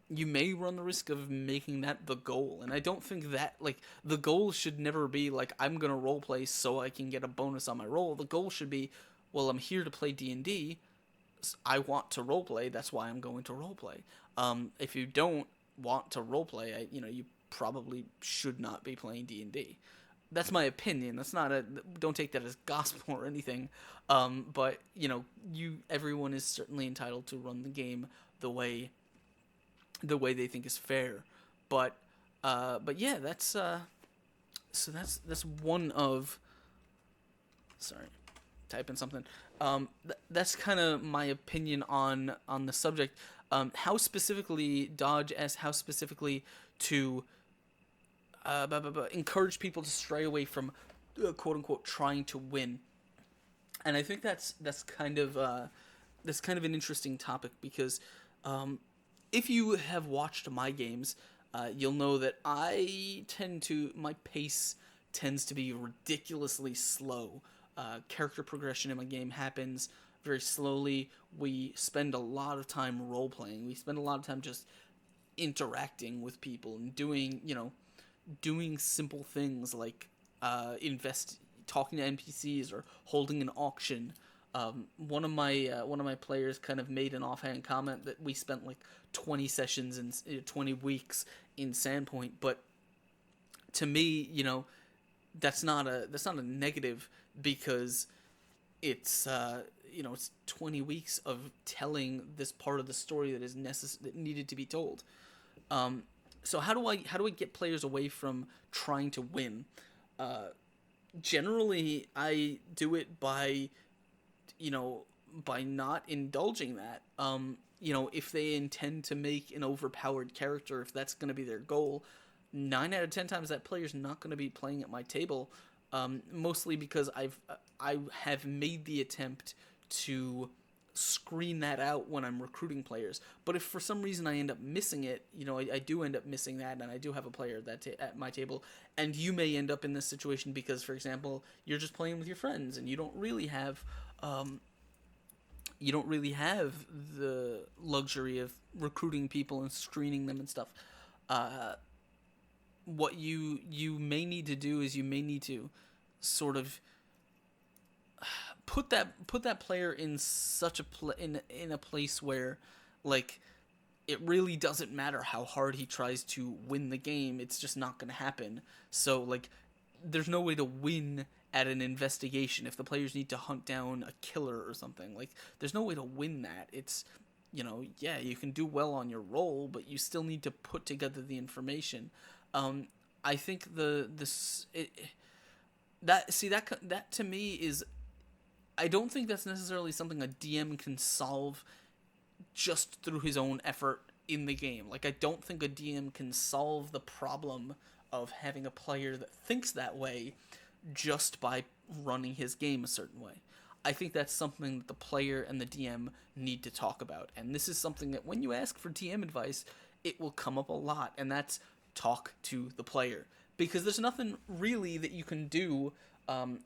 you may run the risk of making that the goal. And I don't think that, like, the goal should never be like, I'm gonna roleplay so I can get a bonus on my roll. The goal should be, well, I'm here to play D&D. I want to roleplay. That's why I'm going to roleplay. If you don't want to roleplay, you probably should not be playing D&D. That's my opinion. That's not don't take that as gospel or anything. But everyone is certainly entitled to run the game the way they think is fair. But yeah, that's one of, sorry, typing something. That's kind of my opinion on the subject. How specifically, Dodge asks how specifically to encourage people to stray away from quote unquote trying to win. And I think that's kind of an interesting topic, because if you have watched my games, you'll know that my pace tends to be ridiculously slow. Character progression in my game happens very slowly. We spend a lot of time role playing. We spend a lot of time just interacting with people and doing simple things like talking to NPCs or holding an auction. One of my players kind of made an offhand comment that we spent like 20 sessions and 20 weeks in Sandpoint, but to me, that's not a negative, because it's it's 20 weeks of telling this part of the story that needed to be told. So how do I get players away from trying to win? Generally, I do it by not indulging that. If they intend to make an overpowered character, if that's going to be their goal, 9 out of 10 times that player's not going to be playing at my table. Mostly because I have made the attempt to screen that out when I'm recruiting players. But if for some reason I end up missing it, I do end up missing that, and I do have a player at my table, and you may end up in this situation because, for example, you're just playing with your friends and you don't really have the luxury of recruiting people and screening them and stuff. What you may need to do is you may need to sort of put that player in such in a place where, like, it really doesn't matter how hard he tries to win the game. It's just not going to happen. So, like, there's no way to win at an investigation if the players need to hunt down a killer or something. Like, there's no way to win that. It's, yeah, you can do well on your roll, but you still need to put together the information. I think that to me is, I don't think that's necessarily something a DM can solve just through his own effort in the game. Like, I don't think a DM can solve the problem of having a player that thinks that way just by running his game a certain way. I think that's something that the player and the DM need to talk about. And this is something that when you ask for DM advice, it will come up a lot, and that's talk to the player. Because there's nothing really that you can do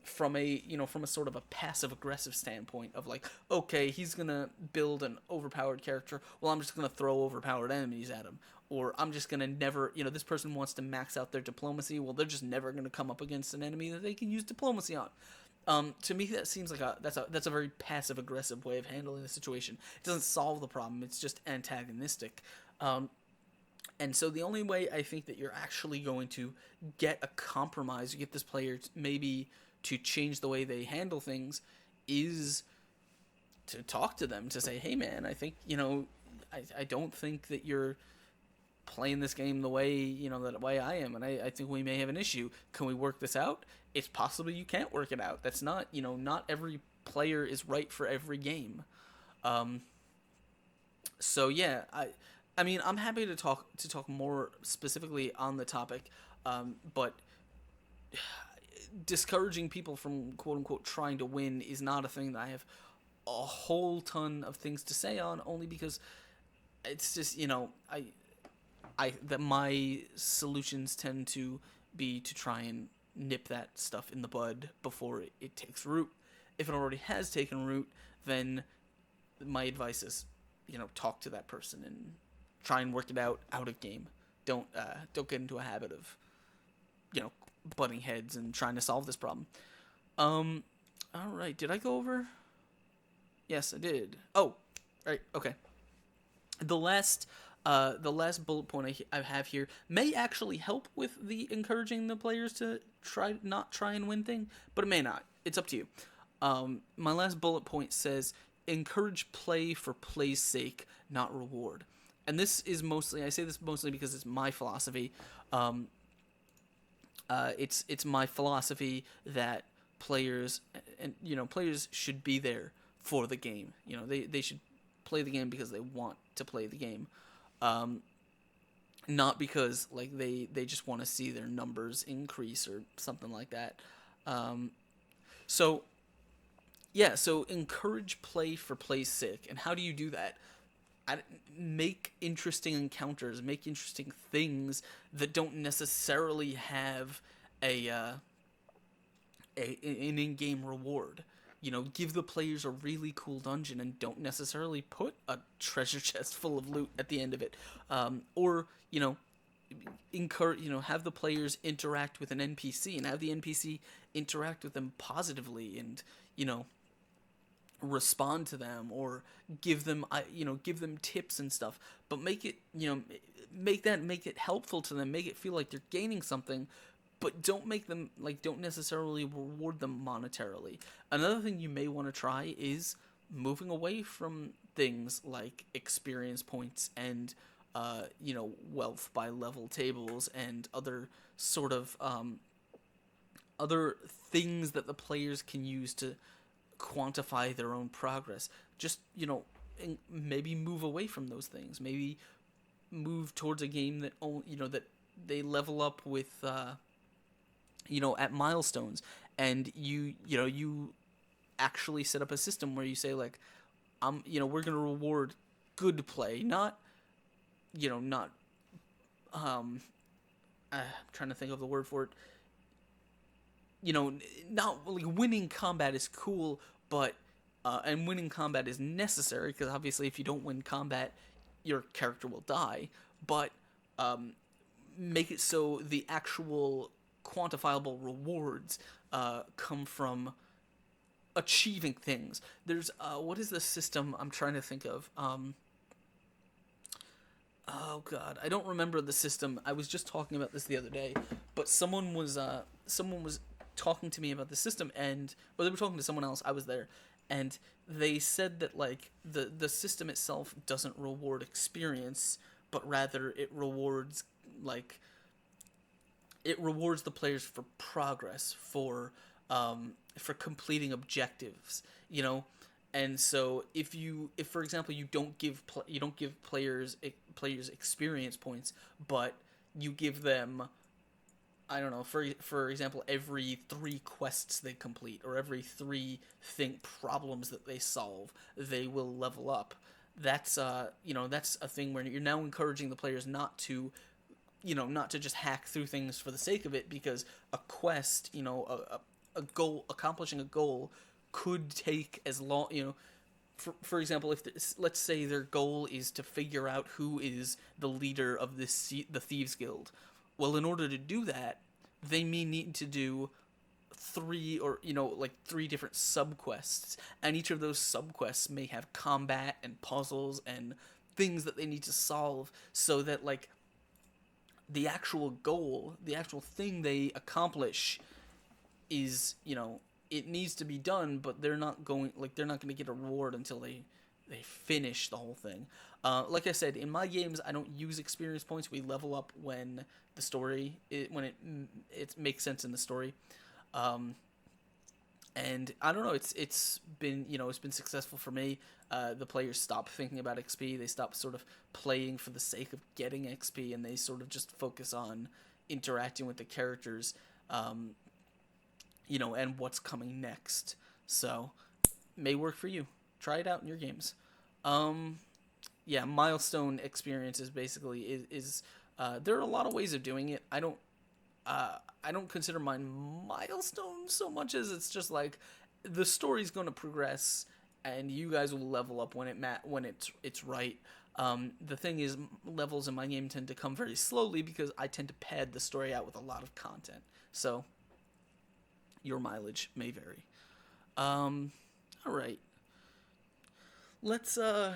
from a sort of a passive aggressive standpoint of like, okay, he's gonna build an overpowered character, well, I'm just gonna throw overpowered enemies at him, or I'm just gonna never, this person wants to max out their diplomacy, well, they're just never gonna come up against an enemy that they can use diplomacy on. To me, that seems like that's a very passive aggressive way of handling the situation. It doesn't solve the problem; it's just antagonistic. And so the only way I think that you're actually going to get a compromise, you get this player maybe to change the way they handle things, is to talk to them, to say, hey man, I think, I don't think that you're playing this game the way, that way I am, and I think we may have an issue. Can we work this out? It's possible you can't work it out. That's not, not every player is right for every game. So yeah, I mean, I'm happy to talk more specifically on the topic, but discouraging people from quote unquote trying to win is not a thing that I have a whole ton of things to say on, only because it's just, that my solutions tend to be to try and nip that stuff in the bud before it takes root. If it already has taken root, then my advice is, talk to that person and try and work it out of game. Don't get into a habit of, butting heads and trying to solve this problem. All right. Did I go over? Yes, I did. Oh, right. Okay. The last bullet point I have here may actually help with the encouraging the players to not try and win thing, but it may not. It's up to you. My last bullet point says, encourage play for play's sake, not reward. And this is I say this mostly because it's my philosophy. It's my philosophy that players should be there for the game. They should play the game because they want to play the game. Not because like they just want to see their numbers increase or something like that. So encourage play for play's sake. And how do you do that? Make interesting encounters, make interesting things that don't necessarily have an in-game reward. Give the players a really cool dungeon and don't necessarily put a treasure chest full of loot at the end of it. Or encourage, have the players interact with an NPC and have the NPC interact with them positively and, respond to them or give them tips and stuff, but make it helpful to them, make it feel like they're gaining something, but don't necessarily reward them monetarily. Another thing you may want to try is moving away from things like experience points and wealth by level tables and other sort of other things that the players can use to quantify their own progress. Just, maybe move away from those things. Maybe move towards a game that that they level up with at milestones, and you actually set up a system where you say like, we're going to reward good play, not I'm trying to think of the word for it. Not like winning combat is cool, but and winning combat is necessary because obviously if you don't win combat, your character will die. But make it so the actual quantifiable rewards come from achieving things. There's what is the system I'm trying to think of? Oh god, I don't remember the system. I was just talking about this the other day, but someone was talking to me about the system, and or they were talking to someone else. I was there, and they said that like the system itself doesn't reward experience, but rather like it rewards the players for progress, for completing objectives, you know. And so if for example you don't give players experience points, but you give them, I don't know, for example, every 3 quests they complete or every 3 problems that they solve, they will level up. That's a thing where you're now encouraging the players not to just hack through things for the sake of it, because a quest, a goal, accomplishing a goal could take as long, for example, if let's say their goal is to figure out who is the leader of the Thieves Guild. Well, in order to do that, they may need to do 3 different subquests, and each of those subquests may have combat and puzzles and things that they need to solve, so that like the actual goal, the actual thing they accomplish is, it needs to be done, but they're not going to get a reward until they finish the whole thing. Like I said, in my games, I don't use experience points. We level up when when it makes sense in the story. Um, and I don't know. It's been successful for me. The players stop thinking about XP. They stop sort of playing for the sake of getting XP, and they sort of just focus on interacting with the characters, and what's coming next. So, may work for you. Try it out in your games. Um, yeah, milestone experience is basically is there are a lot of ways of doing it. I don't consider mine milestones so much as it's just like the story's going to progress and you guys will level up when it's right. The thing is, levels in my game tend to come very slowly because I tend to pad the story out with a lot of content. So your mileage may vary. All right. Let's give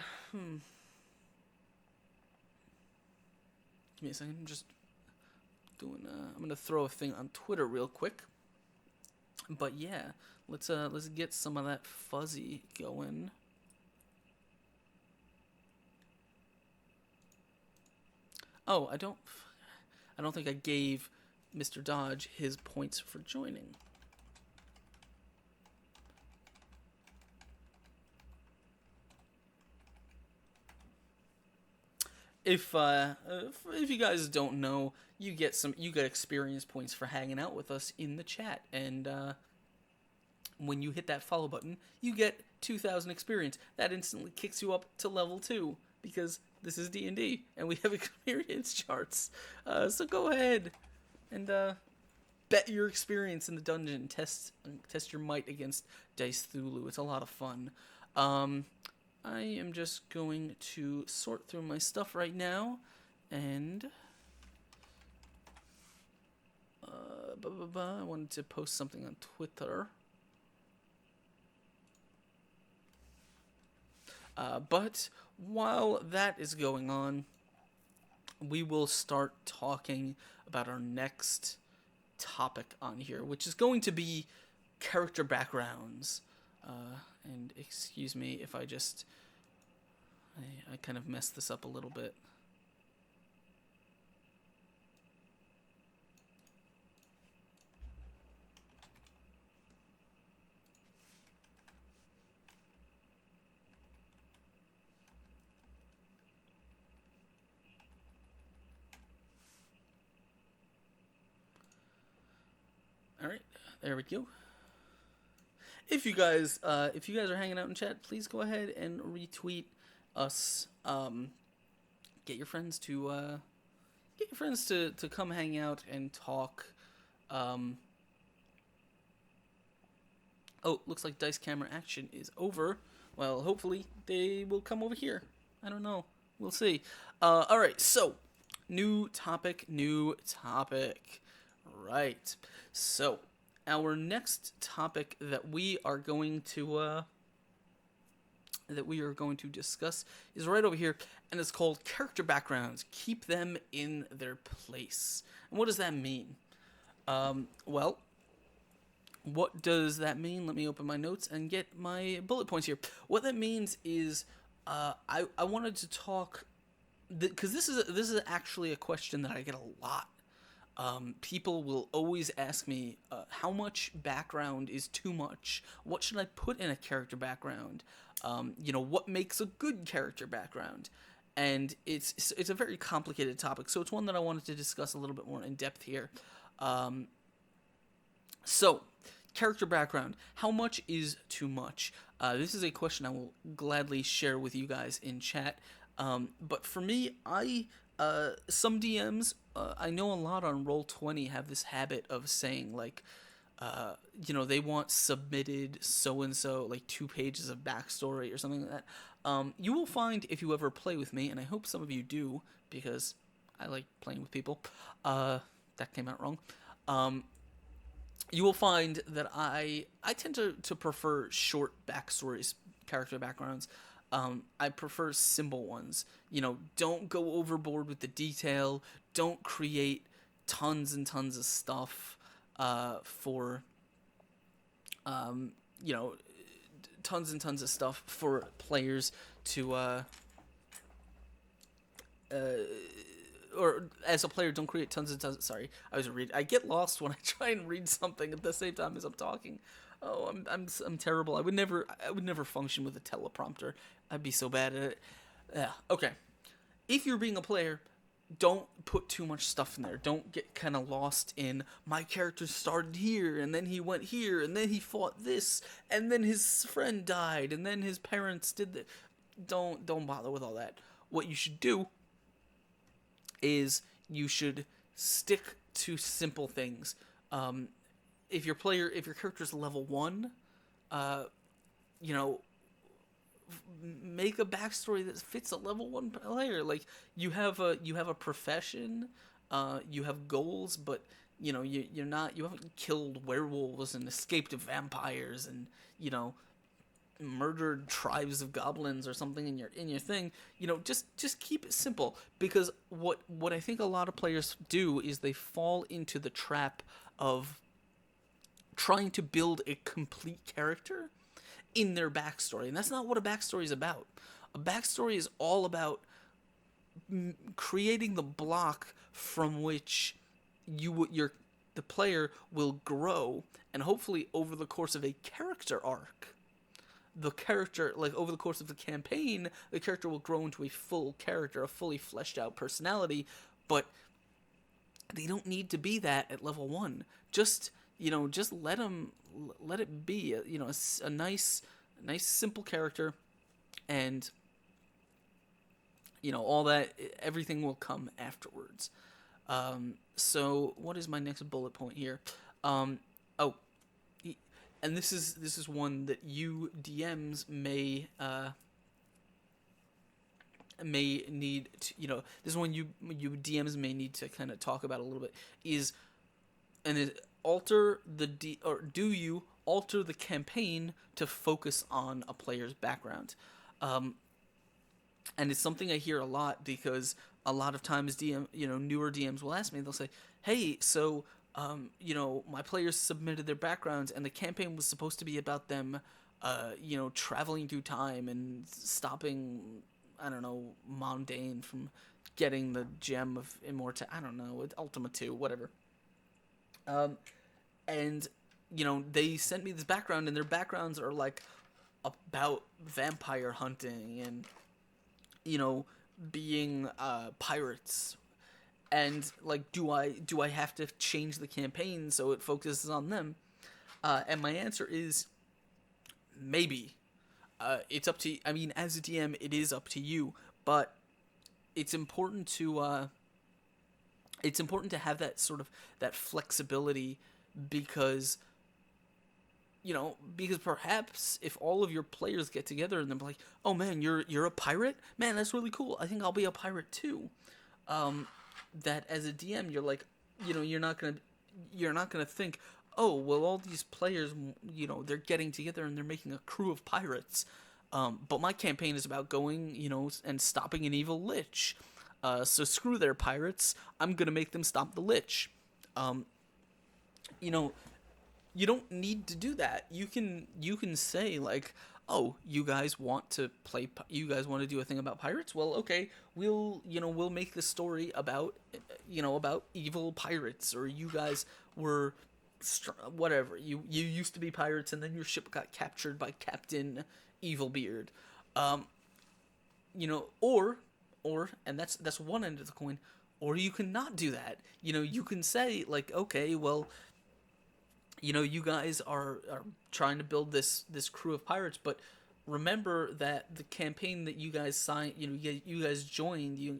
me a second. I'm just doing. I'm gonna throw a thing on Twitter real quick. But yeah, let's get some of that fuzzy going. Oh, I don't think I gave Mr. Dodge his points for joining. If you guys don't know, you get experience points for hanging out with us in the chat, and when you hit that follow button, you get 2,000 experience. That instantly kicks you up to level 2 because this is D&D and we have experience charts. So go ahead and bet your experience in the dungeon. Test your might against Dice Thulu. It's a lot of fun. I am just going to sort through my stuff right now, and I wanted to post something on Twitter. But while that is going on, we will start talking about our next topic on here, which is going to be character backgrounds. And excuse me if I kind of messed this up a little bit. All right, there we go. If you guys are hanging out in chat, please go ahead and retweet us. Get your friends to come hang out and talk. Oh, looks like dice camera action is over. Well, hopefully they will come over here. I don't know. We'll see. All right, so new topic. Right. So our next topic that we are going to that we are going to discuss is right over here, and it's called character backgrounds. Keep them in their place. And what does that mean? Well, what does that mean? Let me open my notes and get my bullet points here. What that means is, I wanted to talk, because this is actually a question that I get a lot. People will always ask me, how much background is too much? What should I put in a character background? What makes a good character background? And it's a very complicated topic, so it's one that I wanted to discuss a little bit more in depth here. So, character background. How much is too much? This is a question I will gladly share with you guys in chat. But for me, some DMs, I know a lot on Roll20 have this habit of saying, like, they want submitted so-and-so, like 2 pages of backstory or something like that. You will find, if you ever play with me, and I hope some of you do, because I like playing with people, that came out wrong, you will find that I tend to prefer short backstories, character backgrounds. I prefer simple ones. Don't go overboard with the detail. Don't create tons and tons of stuff for, tons and tons of stuff for players to, or as a player, don't create tons and tons. Sorry, I get lost when I try and read something at the same time as I'm talking. Oh, I'm terrible. I would never function with a teleprompter. I'd be so bad at it. Yeah. Okay. If you're being a player, don't put too much stuff in there. Don't get kind of lost in, my character started here and then he went here and then he fought this and then his friend died and then his parents did that. Don't bother with all that. What you should do is you should stick to simple things. If your character's level 1, make a backstory that fits a level 1 player. Like, you have a profession, you have goals, but you haven't killed werewolves and escaped vampires and murdered tribes of goblins or something in your thing. Just keep it simple, because what I think a lot of players do is they fall into the trap of trying to build a complete character in their backstory, and that's not what a backstory is about. A backstory is all about creating the block from which the player will grow, and hopefully over the course of a character arc, the character, like over the course of the campaign, the character will grow into a full character, a fully fleshed out personality. But they don't need to be that at level 1. Just let it be a nice simple character, and all that, everything will come afterwards. So what is my next bullet point here? And this is one that you DMs may need to, this is one you DMs may need to kind of talk about a little bit, do you alter the campaign to focus on a player's background? And it's something I hear a lot, because a lot of times newer DMs will ask me, they'll say, hey, so my players submitted their backgrounds and the campaign was supposed to be about them traveling through time and stopping, I don't know, Mundane from getting the gem of immortality, I don't know, Ultima 2, whatever. And they sent me this background, and their backgrounds are like about vampire hunting and being pirates. And like, do I have to change the campaign so it focuses on them? And my answer is maybe. It's up to, as a DM, it is up to you, but it's important to have that sort of, that flexibility, because perhaps if all of your players get together and they're like, oh man, you're a pirate? Man, that's really cool. I think I'll be a pirate too. That as a DM, you're like, you're not gonna think, oh, well, all these players, they're getting together and they're making a crew of pirates. But my campaign is about going, and stopping an evil lich. So screw their pirates. I'm gonna make them stop the lich. Um, you know, you don't need to do that. You can say like, oh, you guys want to play, you guys want to do a thing about pirates? Well, okay, we'll make the story about, about evil pirates, or you guys were whatever. You used to be pirates, and then your ship got captured by Captain Evilbeard. Um, or and that's one end of the coin. Or you can not do that. You can say like, okay, well, you guys are trying to build this crew of pirates, but remember that the campaign that you guys signed, you guys joined,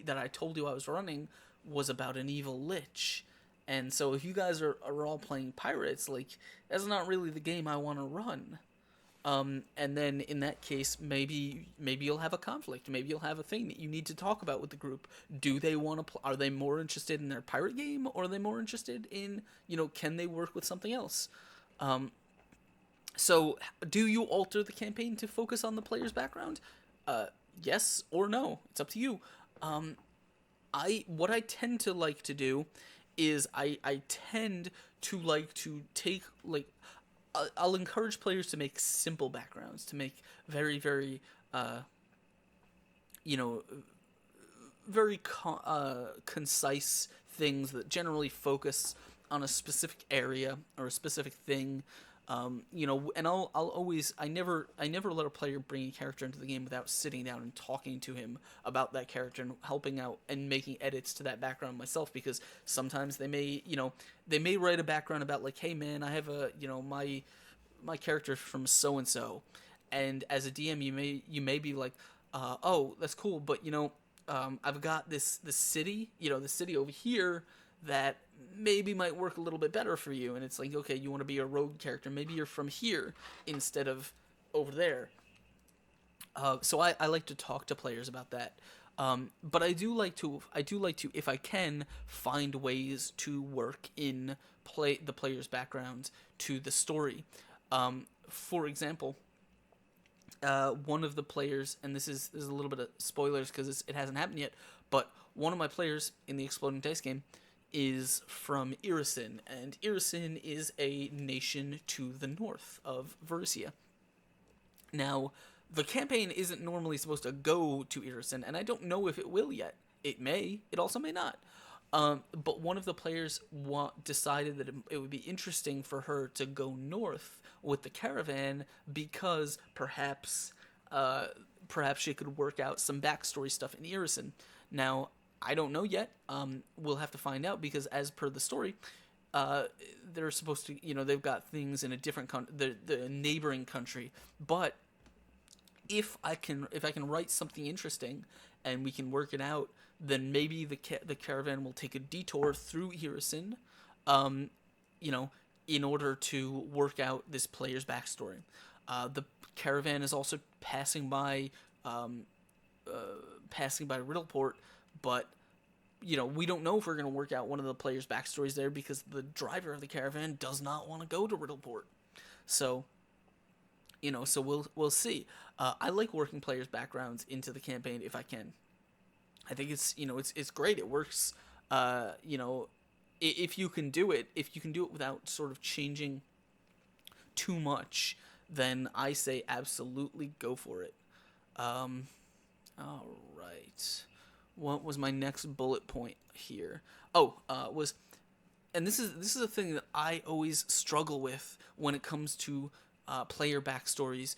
that I told you I was running, was about an evil lich. And so if you guys are all playing pirates, like, that's not really the game I want to run. And then in that case, maybe you'll have a conflict. Maybe you'll have a thing that you need to talk about with the group. Do they want to? Are they more interested in their pirate game, or are they more interested in, can they work with something else? So do you alter the campaign to focus on the player's background? Yes or no. It's up to you. What I tend to like to do is I tend to like to take, like, I'll encourage players to make simple backgrounds, to make very, very, you know, very concise things that generally focus on a specific area or a specific thing. And I never let a player bring a character into the game without sitting down and talking to him about that character and helping out and making edits to that background myself, because sometimes they may write a background about, like, hey man, I have my character's from so and so, and as a DM you may be like, oh, that's cool, but I've got this city, the city over here that maybe might work a little bit better for you. And it's like, okay, you want to be a rogue character, maybe you're from here instead of over there. So I like to talk to players about that. But I do like to, if I can, find ways to work in the player's background to the story. For example, one of the players, and this is a little bit of spoilers because it hasn't happened yet, but one of my players in the Exploding Dice game is from Irisin, and Irisin is a nation to the north of Verisia. Now, the campaign isn't normally supposed to go to Irisin, and I don't know if it will yet. It may, it also may not. But one of the players decided that it would be interesting for her to go north with the caravan because perhaps she could work out some backstory stuff in Irisin. Now, I don't know yet. We'll have to find out, because as per the story, they're supposed to, they've got things in a different the neighboring country. But if I can write something interesting and we can work it out, then maybe the caravan will take a detour through Irisin, in order to work out this player's backstory. The caravan is also passing by Riddleport, but we don't know if we're going to work out one of the players' backstories there, because the driver of the caravan does not want to go to Riddleport. So, so we'll see. I like working players' backgrounds into the campaign if I can. I think it's great. It works. If you can do it without sort of changing too much, then I say absolutely go for it. All right. What was my next bullet point here? And this is a thing that I always struggle with when it comes to player backstories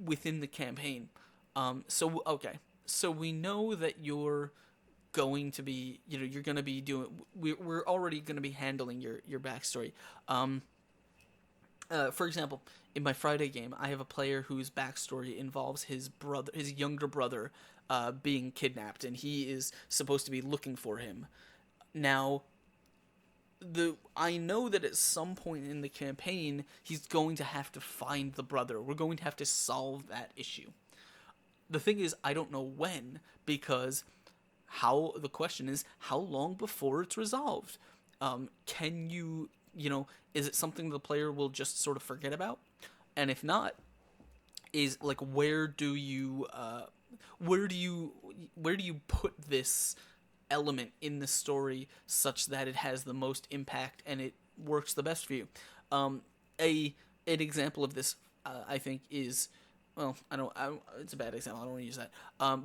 within the campaign. So we know that you're going to be, you're going to be doing. We're already going to be handling your backstory. For example, in my Friday game, I have a player whose backstory involves his younger brother, being kidnapped, and he is supposed to be looking for him. Now, I know that at some point in the campaign, he's going to have to find the brother. We're going to have to solve that issue. The thing is, I don't know when, because the question is, how long before it's resolved? Can you, is it something the player will just sort of forget about? And if not, is like where do you where do you put this element in the story such that it has the most impact and it works the best for you. Um, a an example of this, I think, is, well, it's a bad example. I don't want to use that.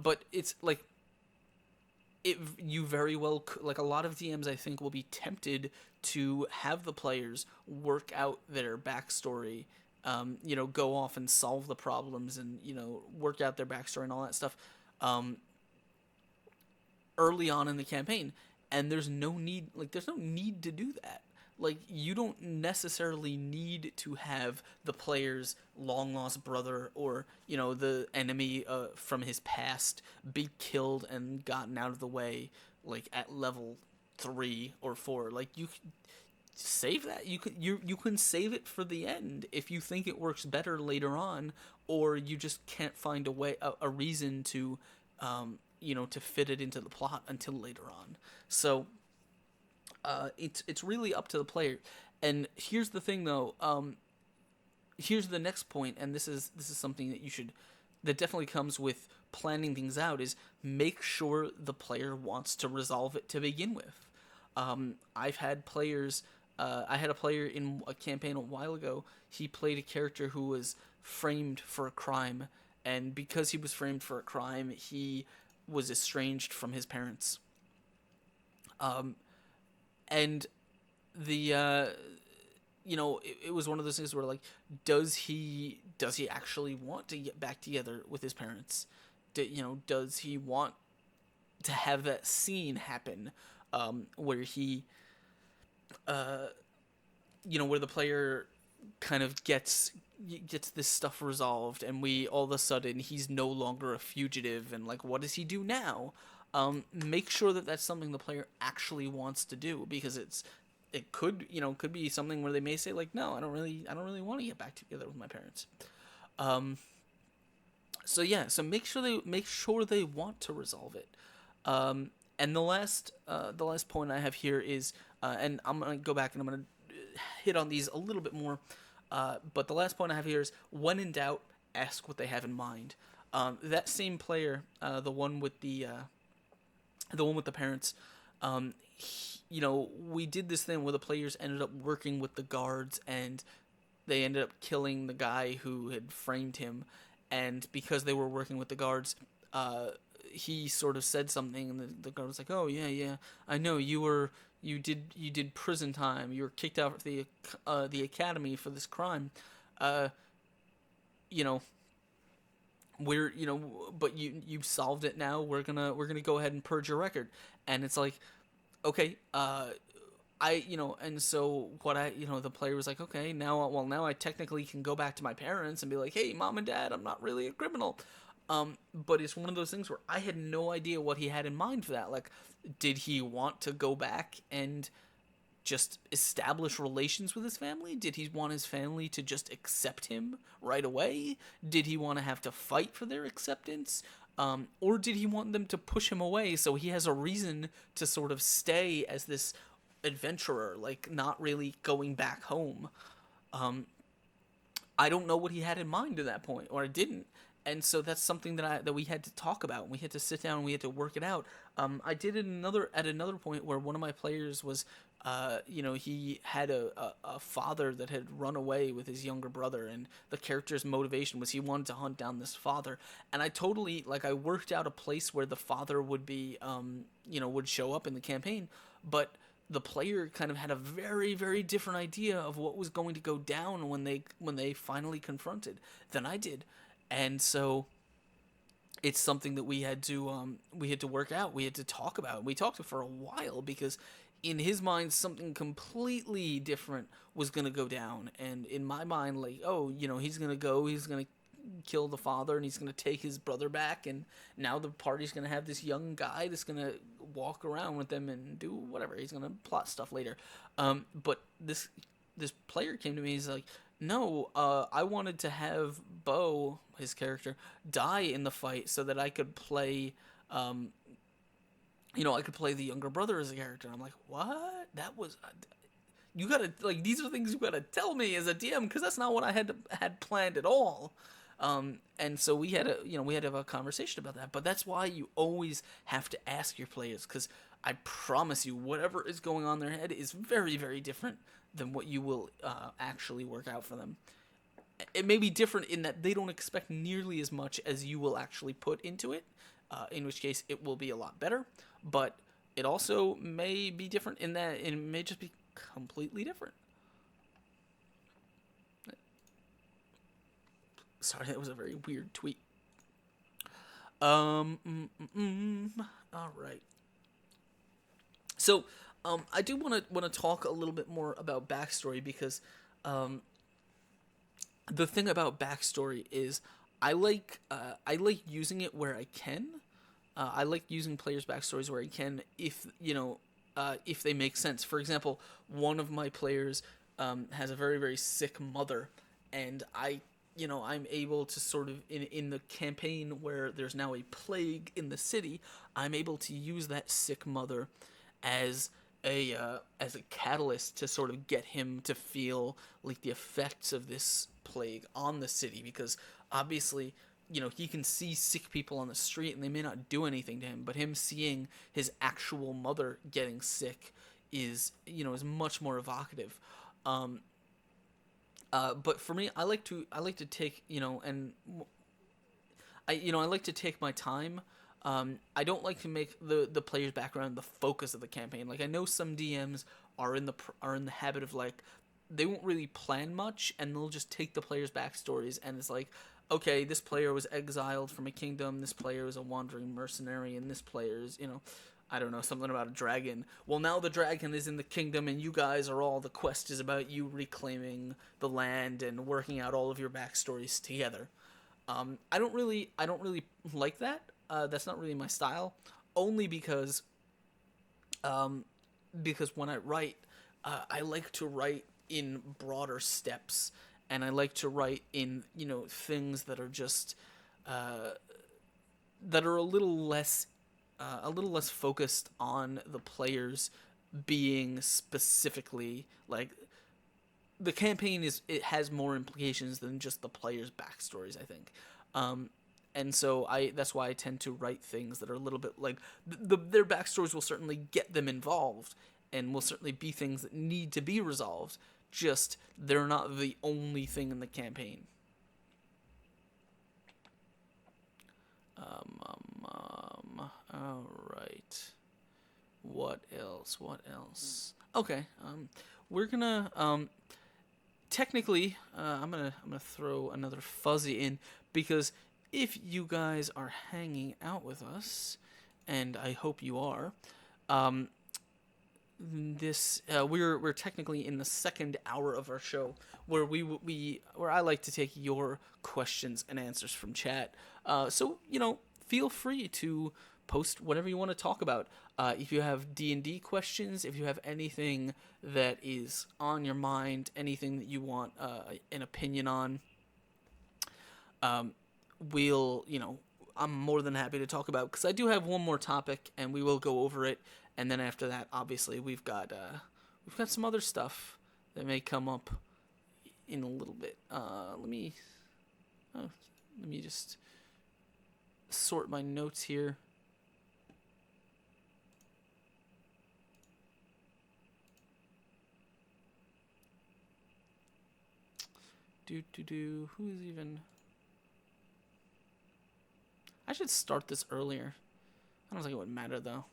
But it's like you very well like a lot of DMs I think will be tempted to have the players work out their backstory, go off and solve the problems and work out their backstory and all that stuff, um, early on in the campaign, and there's no need to do that. Like, you don't necessarily need to have the player's long lost brother or the enemy from his past be killed and gotten out of the way, like at level 3 or 4. Like, you save that. You can save it for the end if you think it works better later on, or you just can't find a reason to to fit it into the plot until later on. So it's really up to the player. And here's the thing, though. Here's the next point, and this is something that definitely comes with planning things out, is make sure the player wants to resolve it to begin with. I've had players. I had a player in a campaign a while ago. He played a character who was framed for a crime, and because he was framed for a crime, he was estranged from his parents. And the it was one of those things where, like, does he actually want to get back together with his parents? Does he want to have that scene happen, where he where the player kind of gets this stuff resolved, and all of a sudden he's no longer a fugitive, and like, what does he do now? Make sure that that's something the player actually wants to do, because it could be something where they may say, like, no, I don't really want to get back together with my parents. So make sure they want to resolve it. And the last point I have here is, and I'm gonna go back and I'm gonna hit on these a little bit more. But the last point I have here is, when in doubt, ask what they have in mind. That same player, the one with the parents, we did this thing where the players ended up working with the guards, and they ended up killing the guy who had framed him. And because they were working with the guards, he sort of said something, and the guard was like, "Oh yeah, I know you did prison time. You were kicked out of the academy for this crime. But you've solved it now. We're gonna go ahead and purge your record." And it's like, okay, and so the player was like, okay, now I technically can go back to my parents and be like, hey, mom and dad, I'm not really a criminal. But it's one of those things where I had no idea what he had in mind for that. Like, did he want to go back and just establish relations with his family? Did he want his family to just accept him right away? Did he want to have to fight for their acceptance? Or did he want them to push him away so he has a reason to sort of stay as this adventurer, like, not really going back home? I don't know what he had in mind at that point, or I didn't. And so that's something that we had to talk about, and we had to sit down and we had to work it out. I did it at another point where one of my players was, he had a father that had run away with his younger brother, and the character's motivation was he wanted to hunt down this father. And I worked out a place where the father would be, would show up in the campaign, but the player kind of had a very, very different idea of what was going to go down when they finally confronted than I did. And so it's something that we had to work out. We had to talk about. We talked for a while, because in his mind something completely different was going to go down, and in my mind, like, he's going to kill the father, and he's going to take his brother back, and now the party's going to have this young guy that's going to walk around with them and do whatever. He's going to plot stuff later. But this player came to me. He's like, no, I wanted to have Bo, his character, die in the fight so that I could play, I could play the younger brother as a character. I'm like, what? That was, you gotta, like, these are things you gotta tell me as a DM, because that's not what I had planned at all. And so we had to have a conversation about that. But that's why you always have to ask your players, because I promise you, whatever is going on in their head is very, very different than what you will actually work out for them. It may be different in that they don't expect nearly as much as you will actually put into it, in which case it will be a lot better. But it also may be different in that it may just be completely different. Sorry, that was a very weird tweet. All right. So, I do want to talk a little bit more about backstory, because the thing about backstory is I like using it where I can. I like using players' backstories where I can, if they make sense. For example, one of my players has a very, very sick mother, and I'm able to sort of in the campaign where there's now a plague in the city, I'm able to use that sick mother as a catalyst to sort of get him to feel like the effects of this plague on the city, because obviously, he can see sick people on the street and they may not do anything to him, but him seeing his actual mother getting sick is much more evocative. But for me, I like to take, I like to take my time. I don't like to make the player's background the focus of the campaign. Like, I know some DMs are in the habit of, like, they won't really plan much, and they'll just take the player's backstories, and it's like, okay, this player was exiled from a kingdom, this player is a wandering mercenary, and this player is, I don't know, something about a dragon. Well, now the dragon is in the kingdom, and you guys are all, the quest is about you reclaiming the land and working out all of your backstories together. I don't really like that. That's not really my style. Only because when I write, I like to write in broader steps, and I like to write in things that are just that are a little less focused on the players being specifically, like, the campaign it has more implications than just the players' backstories, I think. And so that's why I tend to write things that are a little bit like their backstories will certainly get them involved, and will certainly be things that need to be resolved. Just they're not the only thing in the campaign. All right. What else? Okay. We're gonna technically, I'm gonna throw another fuzzy in, because if you guys are hanging out with us, and I hope you are, we're technically in the second hour of our show, where where I like to take your questions and answers from chat. So feel free to post whatever you want to talk about. If you have D&D questions, if you have anything that is on your mind, anything that you want an opinion on, I'm more than happy to talk about, because I do have one more topic, and we will go over it, and then after that, obviously, we've got some other stuff that may come up in a little bit. Let me just sort my notes here. Who's even... I should start this earlier. I don't think it would matter, though.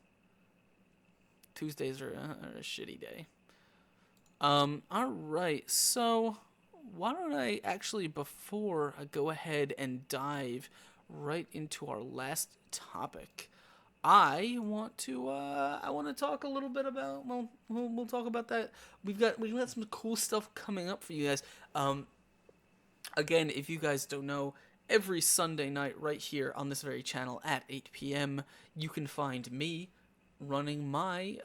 Tuesdays are a shitty day. Alright, so why don't I actually, before I go ahead and dive right into our last topic, I want to talk a little bit about, we'll talk about that. We've got some cool stuff coming up for you guys. Again, if you guys don't know, every Sunday night right here on this very channel at 8 p.m., you can find me running my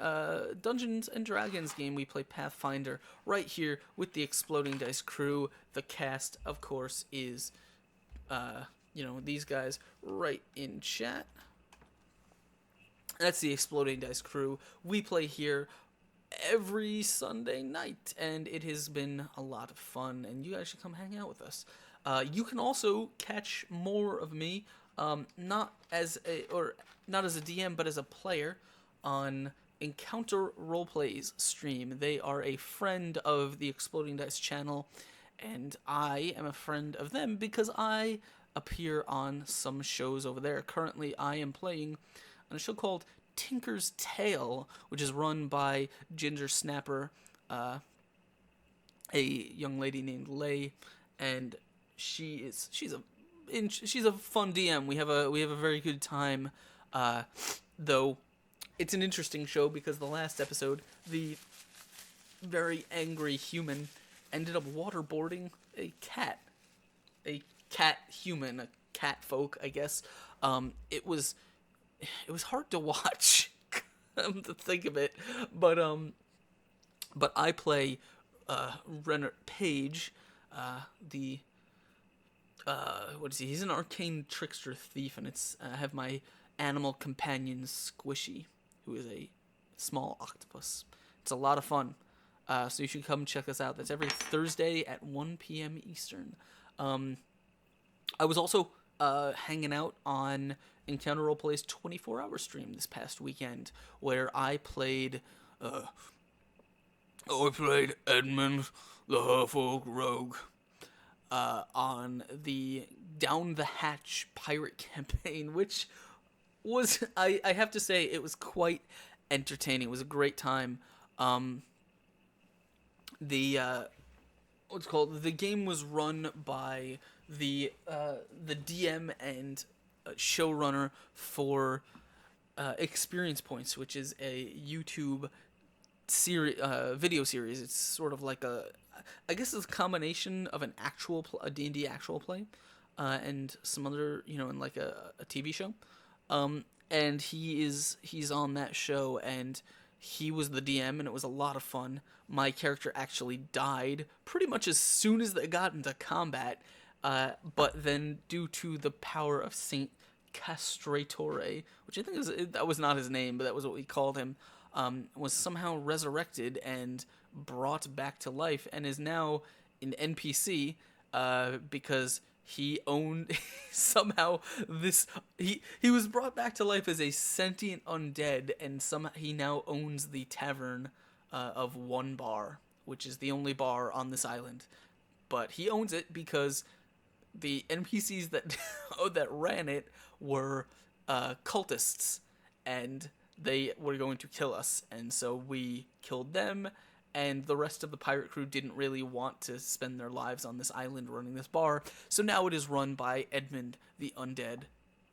Dungeons & Dragons game. We play Pathfinder right here with the Exploding Dice crew. The cast, of course, is, these guys right in chat. That's the Exploding Dice crew. We play here every Sunday night, and it has been a lot of fun, and you guys should come hang out with us. You can also catch more of me, not as a DM, but as a player on Encounter Roleplays stream. They are a friend of the Exploding Dice channel, and I am a friend of them because I appear on some shows over there. Currently, I am playing on a show called Tinker's Tale, which is run by Ginger Snapper, a young lady named Lay, and she's a fun DM. We have a very good time, though. It's an interesting show because the last episode, the very angry human ended up waterboarding a cat human, a cat folk, I guess. It was hard to watch, to think of it, but I play Renner Page, the what is he? He's an arcane trickster thief, and I have my animal companion Squishy, who is a small octopus. It's a lot of fun. So you should come check us out. That's every Thursday at 1 p.m. Eastern. I was also hanging out on Encounter Roleplay's 24-hour stream this past weekend, where I played Edmund, the Herfolk Rogue, on the Down the Hatch pirate campaign, which was, I have to say, it was quite entertaining. It was a great time. The game was run by the DM and showrunner for Experience Points, which is a YouTube video series. It's sort of like I guess it's a combination of a D&D actual play, and some other, and like a TV show. And he's on that show, and he was the DM, and it was a lot of fun. My character actually died pretty much as soon as they got into combat, but then due to the power of Saint Castratore, which I think that was not his name, but that was what we called him, was somehow resurrected and brought back to life, and is now an NPC, because he owned somehow this he was brought back to life as a sentient undead, and somehow he now owns the tavern of One Bar, which is the only bar on this island. But he owns it because the NPCs that that ran it were cultists, and they were going to kill us, and so we killed them. And the rest of the pirate crew didn't really want to spend their lives on this island running this bar, so now it is run by Edmund, the undead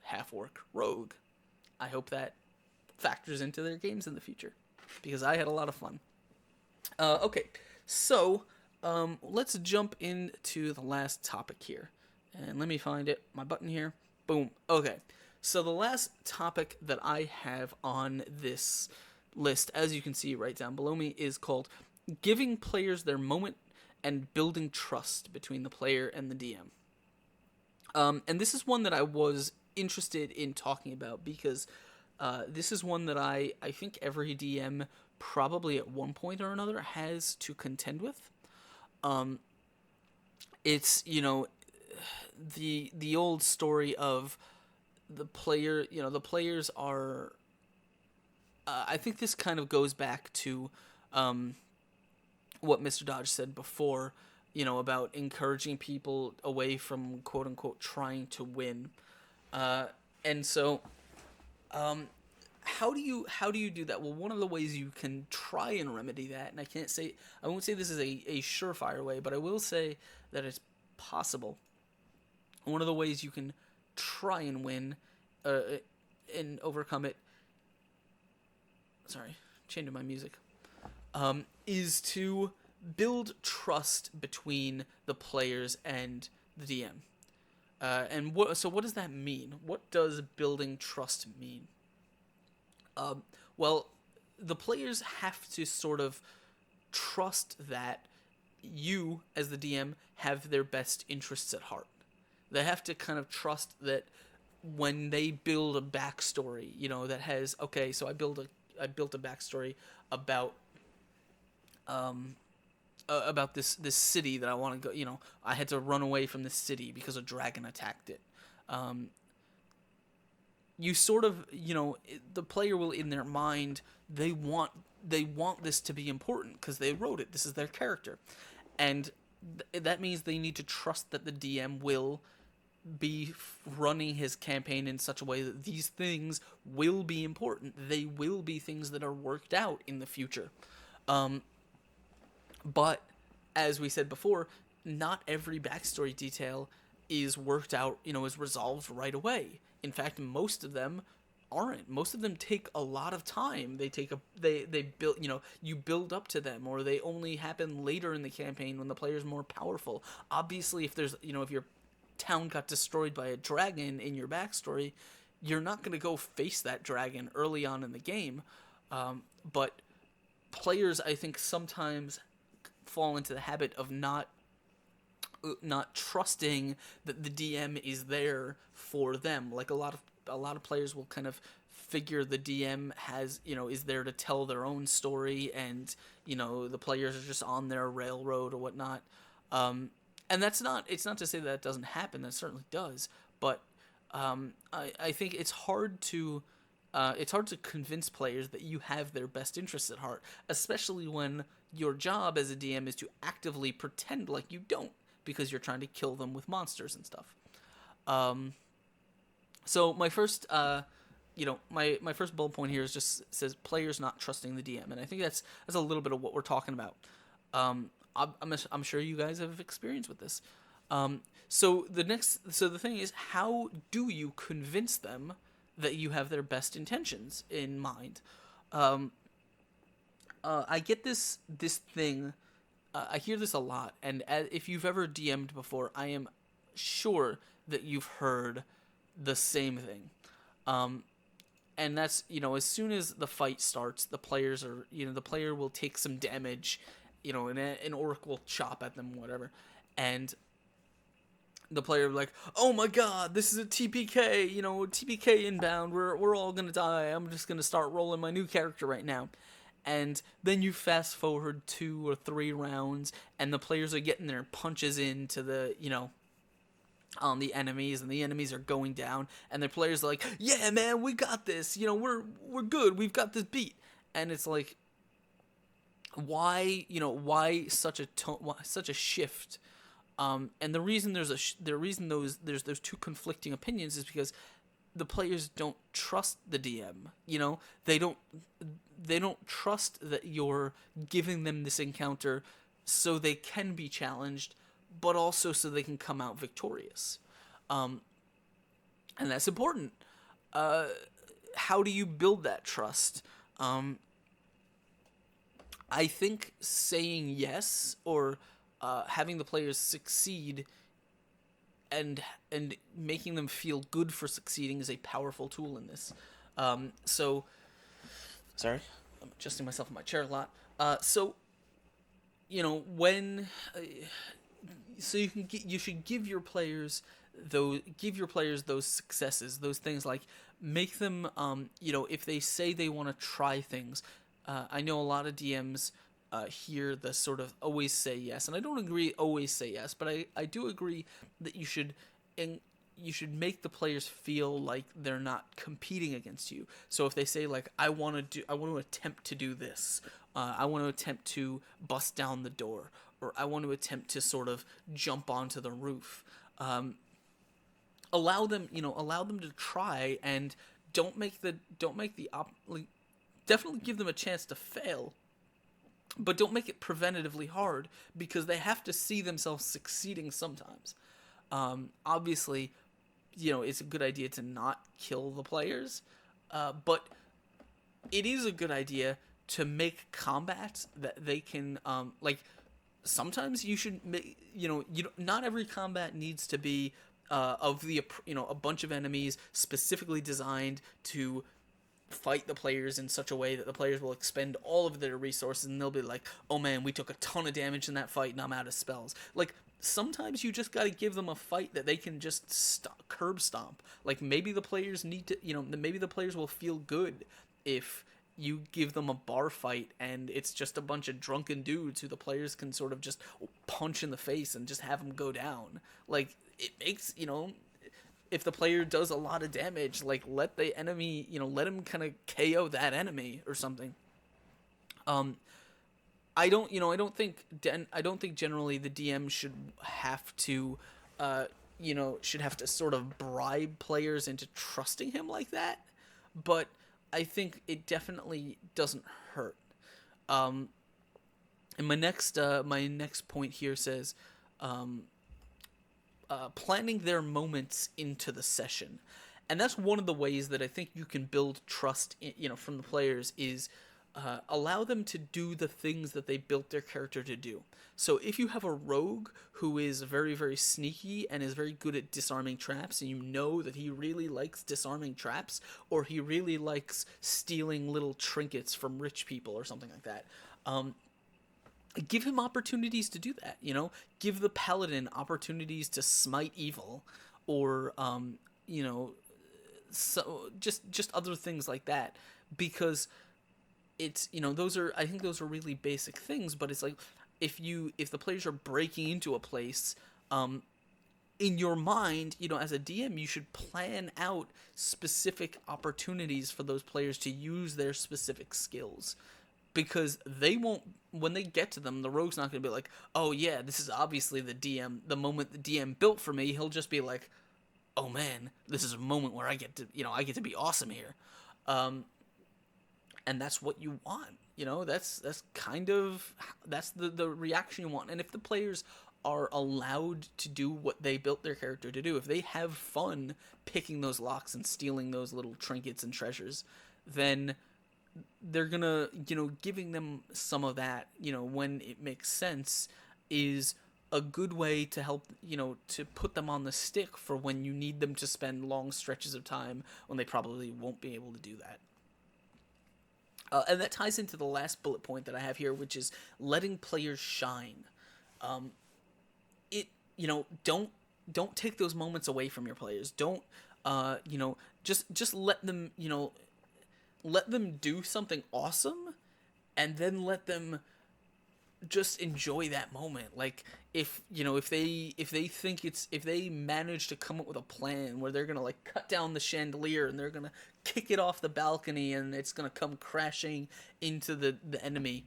half-orc rogue. I hope that factors into their games in the future, because I had a lot of fun. Okay, so let's jump into the last topic here. And let me find it, my button here. Boom. Okay, so the last topic that I have on this list, as you can see right down below me, is called Giving Players Their Moment and Building Trust Between the Player and the DM. And this is one that I was interested in talking about because this is one that I think every DM probably at one point or another has to contend with. It's, the old story of the player, the players are... I think this kind of goes back to what Mr. Dodge said before, about encouraging people away from quote-unquote trying to win. And so, how do you do that? Well, one of the ways you can try and remedy that, and I won't say this is a surefire way, but I will say that it's possible. One of the ways you can try and win and overcome it, changing my music, is to build trust between the players and the DM. And what does that mean? What does building trust mean? Well, the players have to sort of trust that you, as the DM, have their best interests at heart. They have to kind of trust that when they build a backstory, that has, so I built a backstory about about this city that I want to go. You know, I had to run away from this city because a dragon attacked it. You sort of, you know, the player will, in their mind, they want this to be important because they wrote it. This is their character, and that means they need to trust that the DM will be running his campaign in such a way that these things will be important. They will be things that are worked out in the future. But as we said before, not every backstory detail is worked out, you know, is resolved right away. In fact, most of them aren't. Most of them take a lot of time. They build, you know, you build up to them, or they only happen later in the campaign when the player's more powerful. Obviously, if there's, you know, if your town got destroyed by a dragon in your backstory, you're not going to go face that dragon early on in the game. But players, I think, sometimes fall into the habit of not trusting that the DM is there for them. Like a lot of players will kind of figure the DM has, you know, is there to tell their own story, and, you know, the players are just on their railroad or whatnot. And it's not to say that doesn't happen. That certainly does. But I think it's hard to convince players that you have their best interests at heart, especially when your job as a DM is to actively pretend like you don't, because you're trying to kill them with monsters and stuff. So my first, my first bullet point here is just says players not trusting the DM, and I think that's a little bit of what we're talking about. I'm sure you guys have experience with this. So the thing is, how do you convince them that you have their best intentions in mind? I get this thing. I hear this a lot, and if you've ever DM'd before, I am sure that you've heard the same thing. And that's, you know, as soon as the fight starts, the player will take some damage, you know, an orc will chop at them, whatever, and the player will be like, oh my god, this is a TPK, you know, TPK inbound, we're all gonna die, I'm just gonna start rolling my new character right now. And then you fast forward 2 or 3 rounds, and the players are getting their punches into the, you know, on the enemies, and the enemies are going down, and the players are like, yeah, man, we got this, you know, we're good, we've got this beat. And it's like, why such a shift? And the reason there's those two conflicting opinions is because the players don't trust the DM. You know, they don't trust that you're giving them this encounter so they can be challenged, but also so they can come out victorious. And that's important. How do you build that trust? I think saying yes, or having the players succeed and making them feel good for succeeding, is a powerful tool in this. So, sorry, I'm adjusting myself in my chair a lot. So, you know, so you should give your players those successes, those things, like make them, you know, if they say they want to try things. I know a lot of DMs hear the sort of always say yes, and I don't agree always say yes, but I do agree that you should make the players feel like they're not competing against you. So if they say, like, I want to attempt to do this, I want to attempt to bust down the door, or I want to attempt to sort of jump onto the roof, allow them to try, and definitely give them a chance to fail, but don't make it preventatively hard, because they have to see themselves succeeding sometimes. Obviously, you know, it's a good idea to not kill the players, but it is a good idea to make combat that they can, like, sometimes you should make, not every combat needs to be a bunch of enemies specifically designed to fight the players in such a way that the players will expend all of their resources, and they'll be like, oh man, we took a ton of damage in that fight and I'm out of spells. Like, sometimes you just gotta give them a fight that they can just curb stomp. Like, maybe the players need to, maybe the players will feel good if, you give them a bar fight and it's just a bunch of drunken dudes who the players can sort of just punch in the face and just have them go down. Like, it makes, if the player does a lot of damage, like, let the enemy, let him kind of KO that enemy or something. I don't think generally the DM should have to, should have to sort of bribe players into trusting him like that, but I think it definitely doesn't hurt. And my next point here says, planning their moments into the session, and that's one of the ways that I think you can build trust, from the players is. Allow them to do the things that they built their character to do. So if you have a rogue who is very, very sneaky and is very good at disarming traps, and you know that he really likes disarming traps, or he really likes stealing little trinkets from rich people or something like that, give him opportunities to do that. Give the paladin opportunities to smite evil, or so just other things like that, because it's, I think those are really basic things, but it's like, if the players are breaking into a place, in your mind, as a DM, you should plan out specific opportunities for those players to use their specific skills, because they won't, when they get to them, the rogue's not going to be like, oh yeah, this is obviously the moment the DM built for me. He'll just be like, oh man, this is a moment where I get to be awesome here. And that's what you want, that's the reaction you want. And if the players are allowed to do what they built their character to do, if they have fun picking those locks and stealing those little trinkets and treasures, then they're gonna, giving them some of that, when it makes sense, is a good way to help, to put them on the stick for when you need them to spend long stretches of time when they probably won't be able to do that. And that ties into the last bullet point that I have here, which is letting players shine. Don't take those moments away from your players. Don't, just let them, let them do something awesome, and then let them just enjoy that moment. Like, if they manage to come up with a plan where they're gonna like cut down the chandelier and they're gonna kick it off the balcony and it's gonna come crashing into the enemy,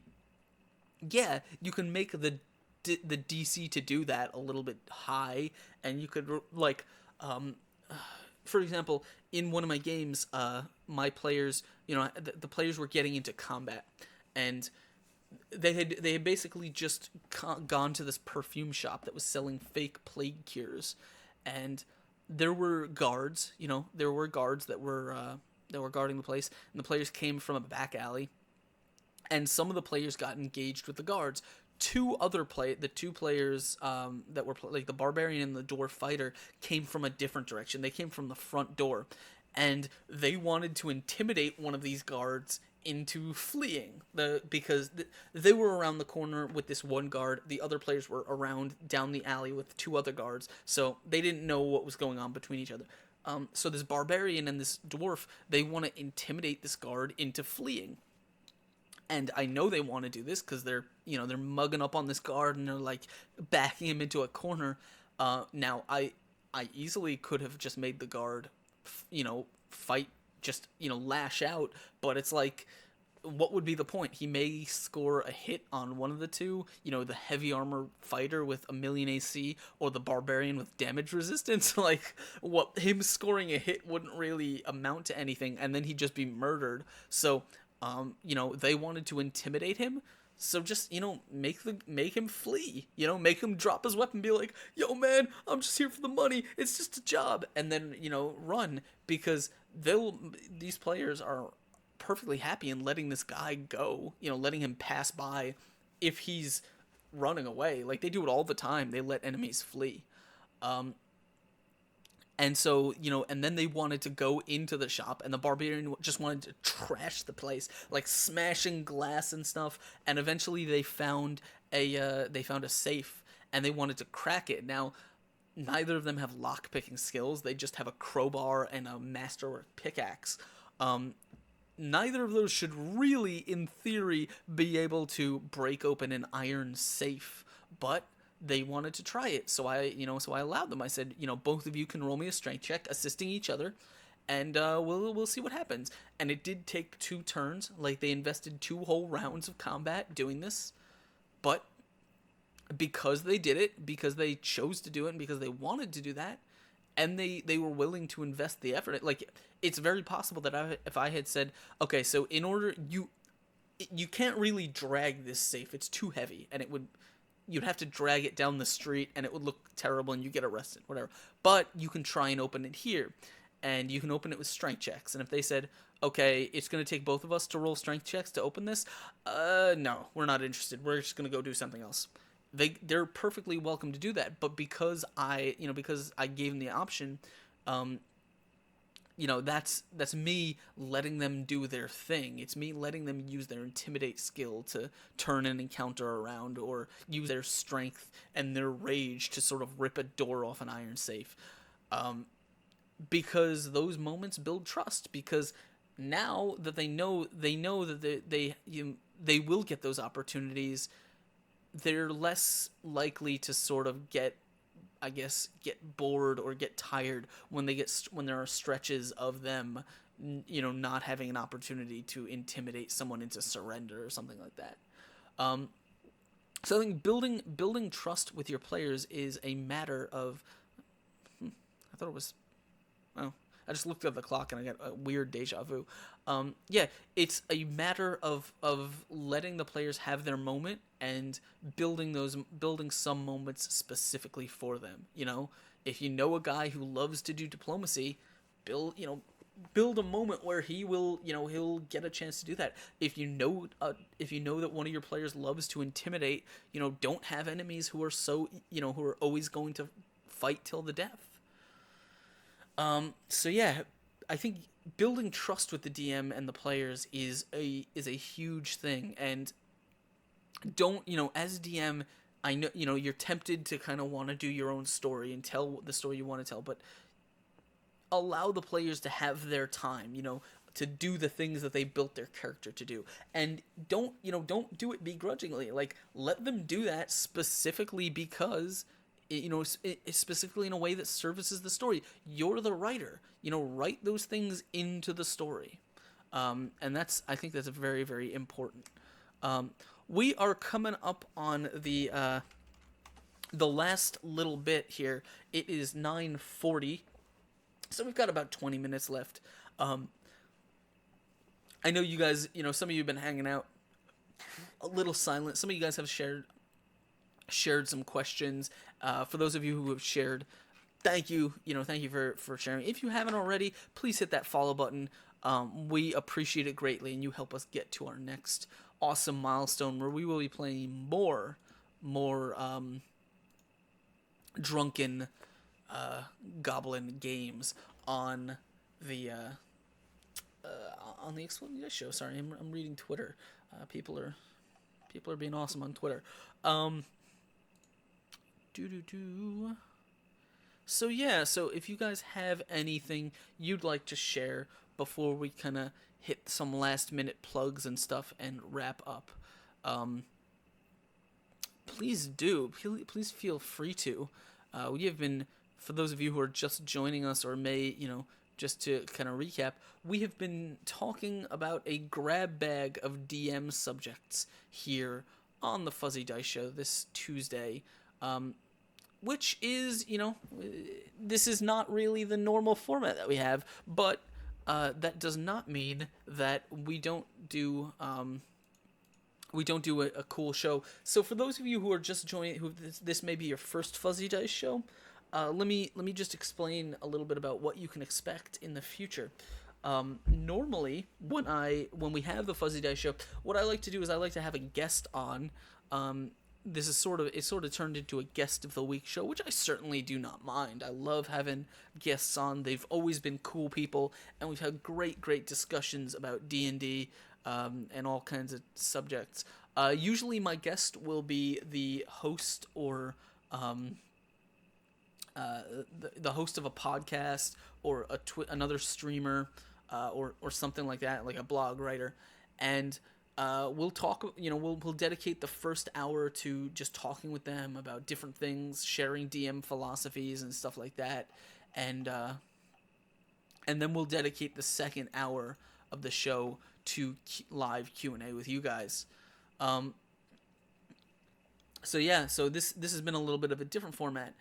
yeah, you can make the DC to do that a little bit high, and you could for example, in one of my games, my players, the players were getting into combat, and they had basically just gone to this perfume shop that was selling fake plague cures, and there were guards, that were guarding the place, and the players came from a back alley, and some of the players got engaged with the guards. The two players that were like the barbarian and the dwarf fighter came from a different direction. They came from the front door, and they wanted to intimidate one of these guards into fleeing, because they were around the corner with this one guard. The other players were around down the alley with two other guards, so they didn't know what was going on between each other. So this barbarian and this dwarf, they want to intimidate this guard into fleeing. And I know they want to do this because they're mugging up on this guard and they're like backing him into a corner. Now I easily could have just made the guard, fight, just, lash out, but it's like, what would be the point? He may score a hit on one of the two, the heavy armor fighter with 1,000,000 AC or the barbarian with damage resistance. Like, him scoring a hit wouldn't really amount to anything, and then he'd just be murdered. So, they wanted to intimidate him. So just, make him flee, make him drop his weapon, be like, yo man, I'm just here for the money. It's just a job. And then, run, because these players are perfectly happy in letting this guy go, letting him pass by if he's running away. Like, they do it all the time. They let enemies flee. And so, and then they wanted to go into the shop, and the barbarian just wanted to trash the place, like smashing glass and stuff. And eventually they found a safe, and they wanted to crack it. Now, neither of them have lock picking skills. They just have a crowbar and a masterwork pickaxe. neither of those should really, in theory, be able to break open an iron safe, but they wanted to try it, so I allowed them. I said, both of you can roll me a strength check, assisting each other, and we'll see what happens. And it did take 2 turns, like they invested 2 whole rounds of combat doing this, but because they did it, because they chose to do it, and because they wanted to do that, and they were willing to invest the effort. Like, it's very possible that if I had said, okay, so in order you can't really drag this safe, it's too heavy, and you'd have to drag it down the street, and it would look terrible, and you get arrested, whatever. But you can try and open it here, and you can open it with strength checks. And if they said, okay, it's going to take both of us to roll strength checks to open this, no, we're not interested. We're just going to go do something else. They're perfectly welcome to do that, but because I gave them the option, that's me letting them do their thing. It's me letting them use their intimidate skill to turn an encounter around, or use their strength and their rage to sort of rip a door off an iron safe. Because those moments build trust, because now that they know that they will get those opportunities, they're less likely to sort of get bored or get tired when there are stretches of them, not having an opportunity to intimidate someone into surrender or something like that. So I think building trust with your players is a matter of. I thought it was. Oh, I just looked at the clock and I got a weird deja vu. It's a matter of letting the players have their moment and building some moments specifically for them. If you know a guy who loves to do diplomacy, build a moment where he'll get a chance to do that. If you know that one of your players loves to intimidate, don't have enemies who are always going to fight till the death. I think building trust with the DM and the players is a huge thing. And don't, as DM, I know, you're tempted to kind of want to do your own story and tell the story you want to tell, but allow the players to have their time, to do the things that they built their character to do. And don't do it begrudgingly. Like, let them do that specifically because, specifically in a way that services the story. You're the writer. Write those things into the story. And I think that's very, very important. We are coming up on the last little bit here. It is 9:40, so we've got about 20 minutes left. I know you guys, some of you have been hanging out a little silent. Some of you guys have shared some questions. For those of you who have shared, thank you. Thank you for sharing. If you haven't already, please hit that follow button. We appreciate it greatly, and you help us get to our next awesome milestone where we will be playing more drunken goblin games on the Exploding Dice Show. Sorry, I'm reading Twitter. People are being awesome on Twitter. So if you guys have anything you'd like to share before we kind of hit some last minute plugs and stuff and wrap up, please do. Please feel free to. We have been, for those of you who are just joining us or may, just to kind of recap, we have been talking about a grab bag of DM subjects here on the Fuzzy Dice Show this Tuesday. Which is, this is not really the normal format that we have, but that does not mean that we don't do a cool show. So for those of you who are just joining, who this may be your first Fuzzy Dice Show, let me just explain a little bit about what you can expect in the future. Normally, when we have the Fuzzy Dice Show, what I like to do is I like to have a guest on. This is sort of turned into a guest of the week show, which I certainly do not mind. I love having guests on. They've always been cool people, and we've had great discussions about D&D and all kinds of subjects. Usually my guest will be the host or the host of a podcast or another streamer. or something like that, like a blog writer, and we'll talk. We'll dedicate the first hour to just talking with them about different things, sharing DM philosophies and stuff like that, and then we'll dedicate the second hour of the show to live Q&A with you guys. So yeah, so this has been a little bit of a different format.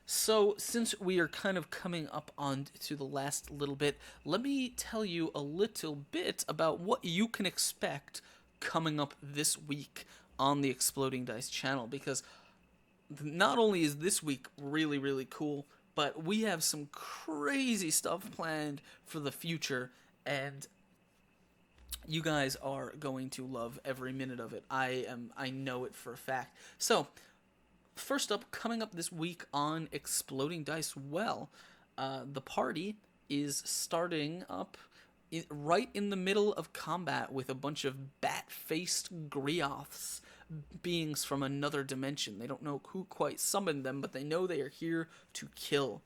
So since we are kind of coming up on to the last little bit, let me tell you a little bit about what you can expect coming up this week on the Exploding Dice channel, because not only is this week really, really cool, but we have some crazy stuff planned for the future, and you guys are going to love every minute of it. I know it for a fact. So, first up, coming up this week on Exploding Dice, the party is starting up right in the middle of combat with a bunch of bat-faced Grioths, beings from another dimension. They don't know who quite summoned them, but they know they are here to kill.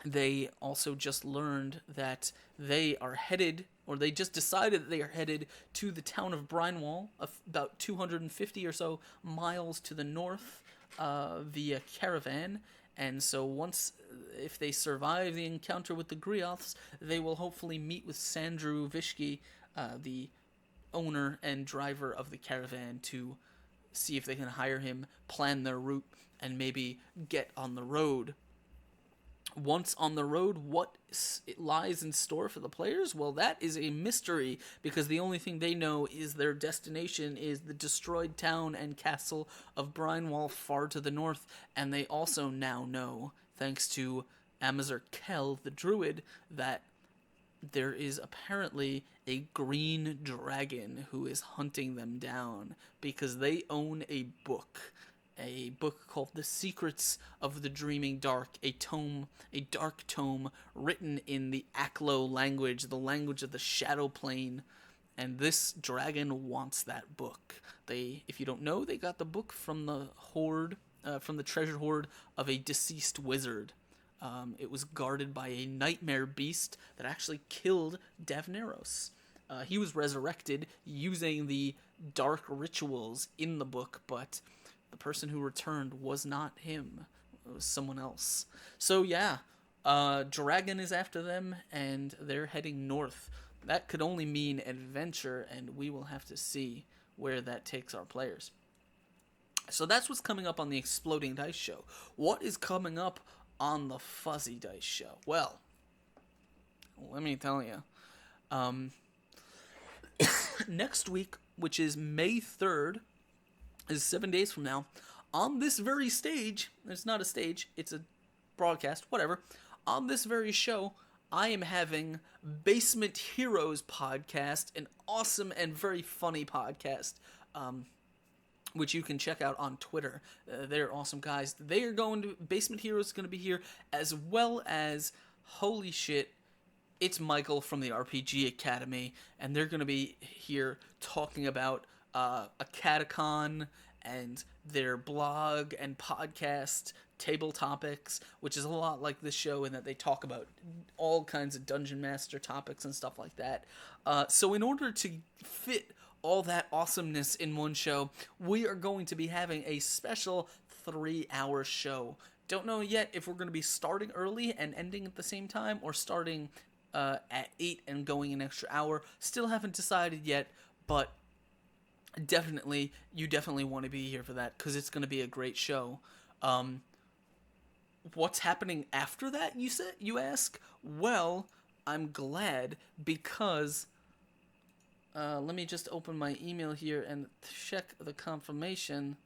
They also just learned that they are headed, or they just decided that they are headed to the town of Brinewall, about 250 or so miles to the north, via caravan. And so if they survive the encounter with the Grioths, they will hopefully meet with Sandru Vishki, the owner and driver of the caravan, to see if they can hire him, plan their route, and maybe get on the road. Once on the road, what lies in store for the players? Well, that is a mystery, because the only thing they know is their destination is the destroyed town and castle of Brinewall far to the north, and they also now know, thanks to Amazur Kell, the druid, that there is apparently a green dragon who is hunting them down, because they own a book called The Secrets of the Dreaming Dark, a dark tome written in the Aklo language, the language of the Shadow Plane, and this dragon wants that book. If you don't know, they got the book from the treasure hoard of a deceased wizard. It was guarded by a nightmare beast that actually killed Davneros. He was resurrected using the dark rituals in the book, but the person who returned was not him. It was someone else. So yeah, Dragon is after them, and they're heading north. That could only mean adventure, and we will have to see where that takes our players. So that's what's coming up on the Exploding Dice Show. What is coming up on the Fuzzy Dice Show? Well, let me tell you. Next week, which is May 3rd, is 7 days from now, on this very stage, it's not a stage, it's a broadcast, whatever, on this very show, I am having Basement Heroes podcast, an awesome and very funny podcast, which you can check out on Twitter. They're awesome guys. Basement Heroes is going to be here, as well as, holy shit, it's Michael from the RPG Academy, and they're going to be here talking about a Catacon and their blog and podcast, Table Topics, which is a lot like this show in that they talk about all kinds of Dungeon Master topics and stuff like that. So in order to fit all that awesomeness in one show, we are going to be having a special 3-hour show. Don't know yet if we're going to be starting early and ending at the same time, or starting at 8 and going an extra hour. Still haven't decided yet, but you definitely want to be here for that, because it's going to be a great show. What's happening after that, you ask? Well, I'm glad, because let me just open my email here and check the confirmation.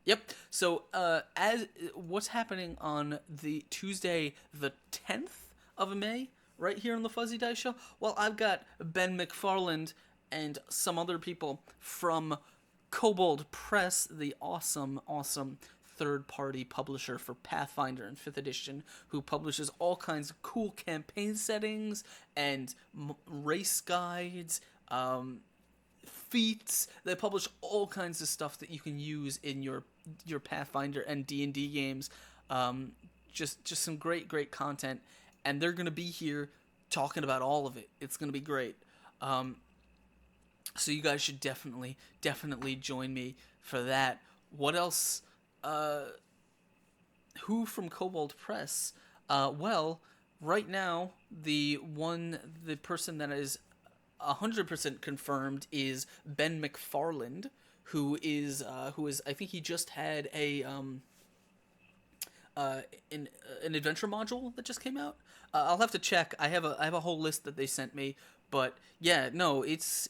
Yep. So, what's happening on the Tuesday, the 10th of May, right here on the Fuzzy Dice Show? Well, I've got Ben McFarland and some other people from Kobold Press, the awesome third-party publisher for Pathfinder and 5th edition, who publishes all kinds of cool campaign settings and race guides, feats. They publish all kinds of stuff that you can use in your your Pathfinder and D&D games. Just some great content, and they're gonna be here talking about all of it. It's gonna be great. So you guys should definitely join me for that. What else? Who from Kobold Press? Well, right now the person that is 100% confirmed is Ben McFarland, who is I think he just had an adventure module that just came out. I'll have to check. I have a whole list that they sent me, but yeah, no, it's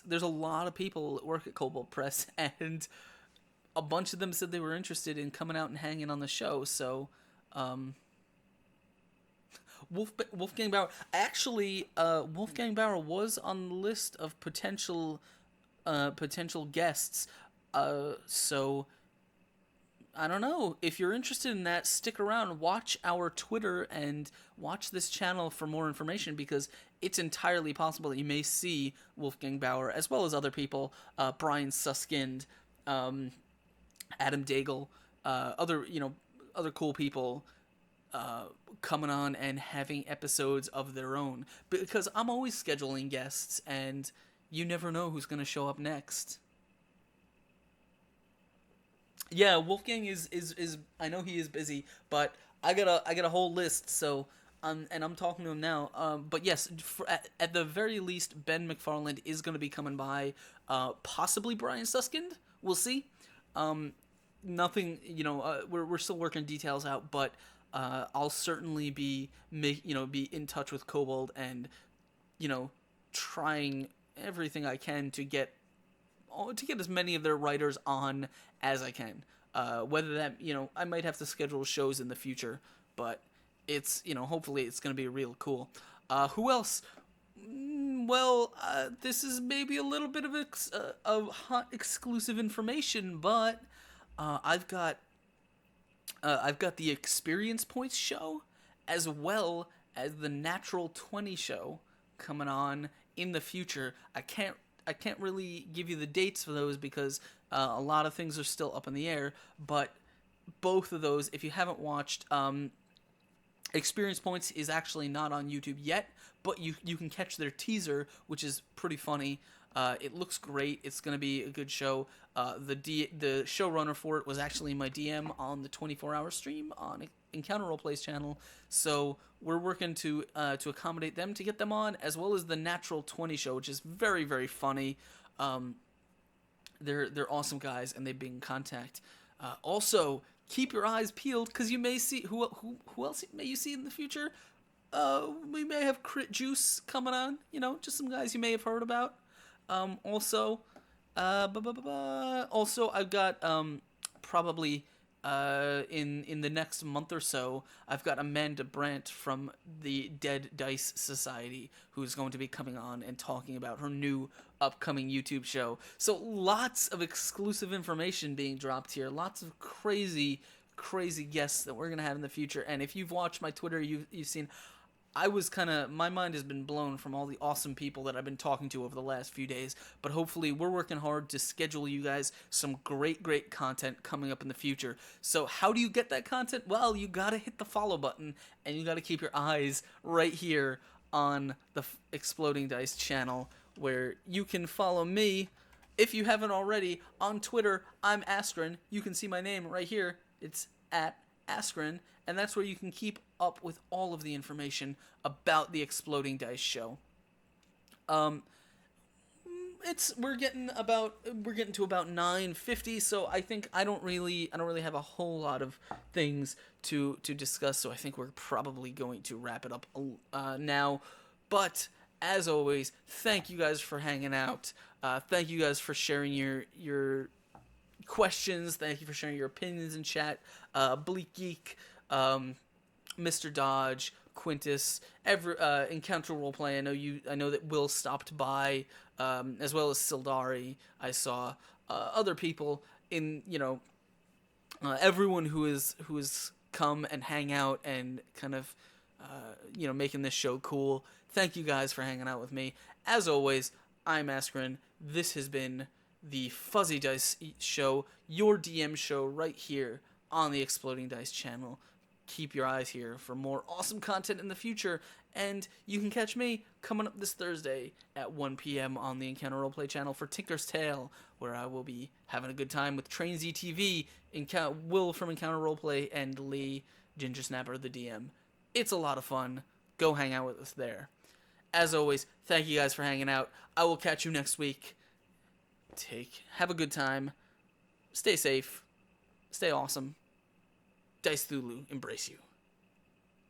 there's a lot of people that work at Kobold Press, and a bunch of them said they were interested in coming out and hanging on the show. So, Wolfgang Bauer actually, Wolfgang Bauer was on the list of potential guests. So I don't know. If you're interested in that, stick around, watch our Twitter, and watch this channel for more information, because it's entirely possible that you may see Wolfgang Bauer, as well as other people, Brian Suskind, Adam Daigle, other cool people coming on and having episodes of their own. Because I'm always scheduling guests, and you never know who's going to show up next. Yeah, Wolfgang is I know he is busy, but I got a whole list. So and I'm talking to him now. But yes, at the very least, Ben McFarland is going to be coming by. Possibly Brian Suskind. We'll see. Nothing. We're still working details out, but I'll certainly be be in touch with Kobold, and trying everything I can to get as many of their writers on as I can. Whether that, I might have to schedule shows in the future, but it's, hopefully it's going to be real cool. Who else? Well, this is maybe a little bit of hot exclusive information, but I've got the Experience Points show, as well as the Natural 20 show coming on in the future. I can't really give you the dates for those, because a lot of things are still up in the air, but both of those, if you haven't watched, Experience Points is actually not on YouTube yet, but you can catch their teaser, which is pretty funny. It looks great. It's going to be a good show. The showrunner for it was actually my DM on the 24-hour stream on Encounter Roleplay's channel, so we're working to accommodate them to get them on, as well as the Natural 20 show, which is very, very funny. They're awesome guys, and they've been in contact. Also, keep your eyes peeled, because you may see who else may you see in the future. We may have Crit Juice coming on. Just some guys you may have heard about. Also, I've got probably in the next month or so, I've got Amanda Brandt from the Dead Dice Society, who's going to be coming on and talking about her new upcoming YouTube show. So lots of exclusive information being dropped here. Lots of crazy guests that we're gonna have in the future. And if you've watched my Twitter, you've seen. My mind has been blown from all the awesome people that I've been talking to over the last few days, but hopefully we're working hard to schedule you guys some great content coming up in the future. So how do you get that content? Well, you gotta hit the follow button, and you gotta keep your eyes right here on the Exploding Dice channel, where you can follow me, if you haven't already, on Twitter. I'm Askren. You can see my name right here. It's at Askren, and that's where you can keep up with all of the information about the Exploding Dice show. We're getting to about 9:50, so I think I don't really have a whole lot of things to discuss, so I think we're probably going to wrap it up now. But as always, thank you guys for hanging out. Thank you guys for sharing your questions. Thank you for sharing your opinions in chat. Bleak Geek, Mr. Dodge, Quintus, Encounter Roleplay. I know that Will stopped by, as well as Sildari. I saw other people in everyone who is come and hang out and kind of making this show cool. Thank you guys for hanging out with me. As always, I'm Askren. This has been the Fuzzy Dice show, your DM show right here on the Exploding Dice channel. Keep your eyes here for more awesome content in the future, and you can catch me coming up this Thursday at 1 p.m. on the Encounter Roleplay channel for Tinker's Tale, where I will be having a good time with Train ZTV, Will from Encounter Roleplay, and Lee, Ginger Snapper, the DM. It's a lot of fun. Go hang out with us there. As always, thank you guys for hanging out. I will catch you next week. Have a good time. Stay safe. Stay awesome. Dice Thulu embrace you.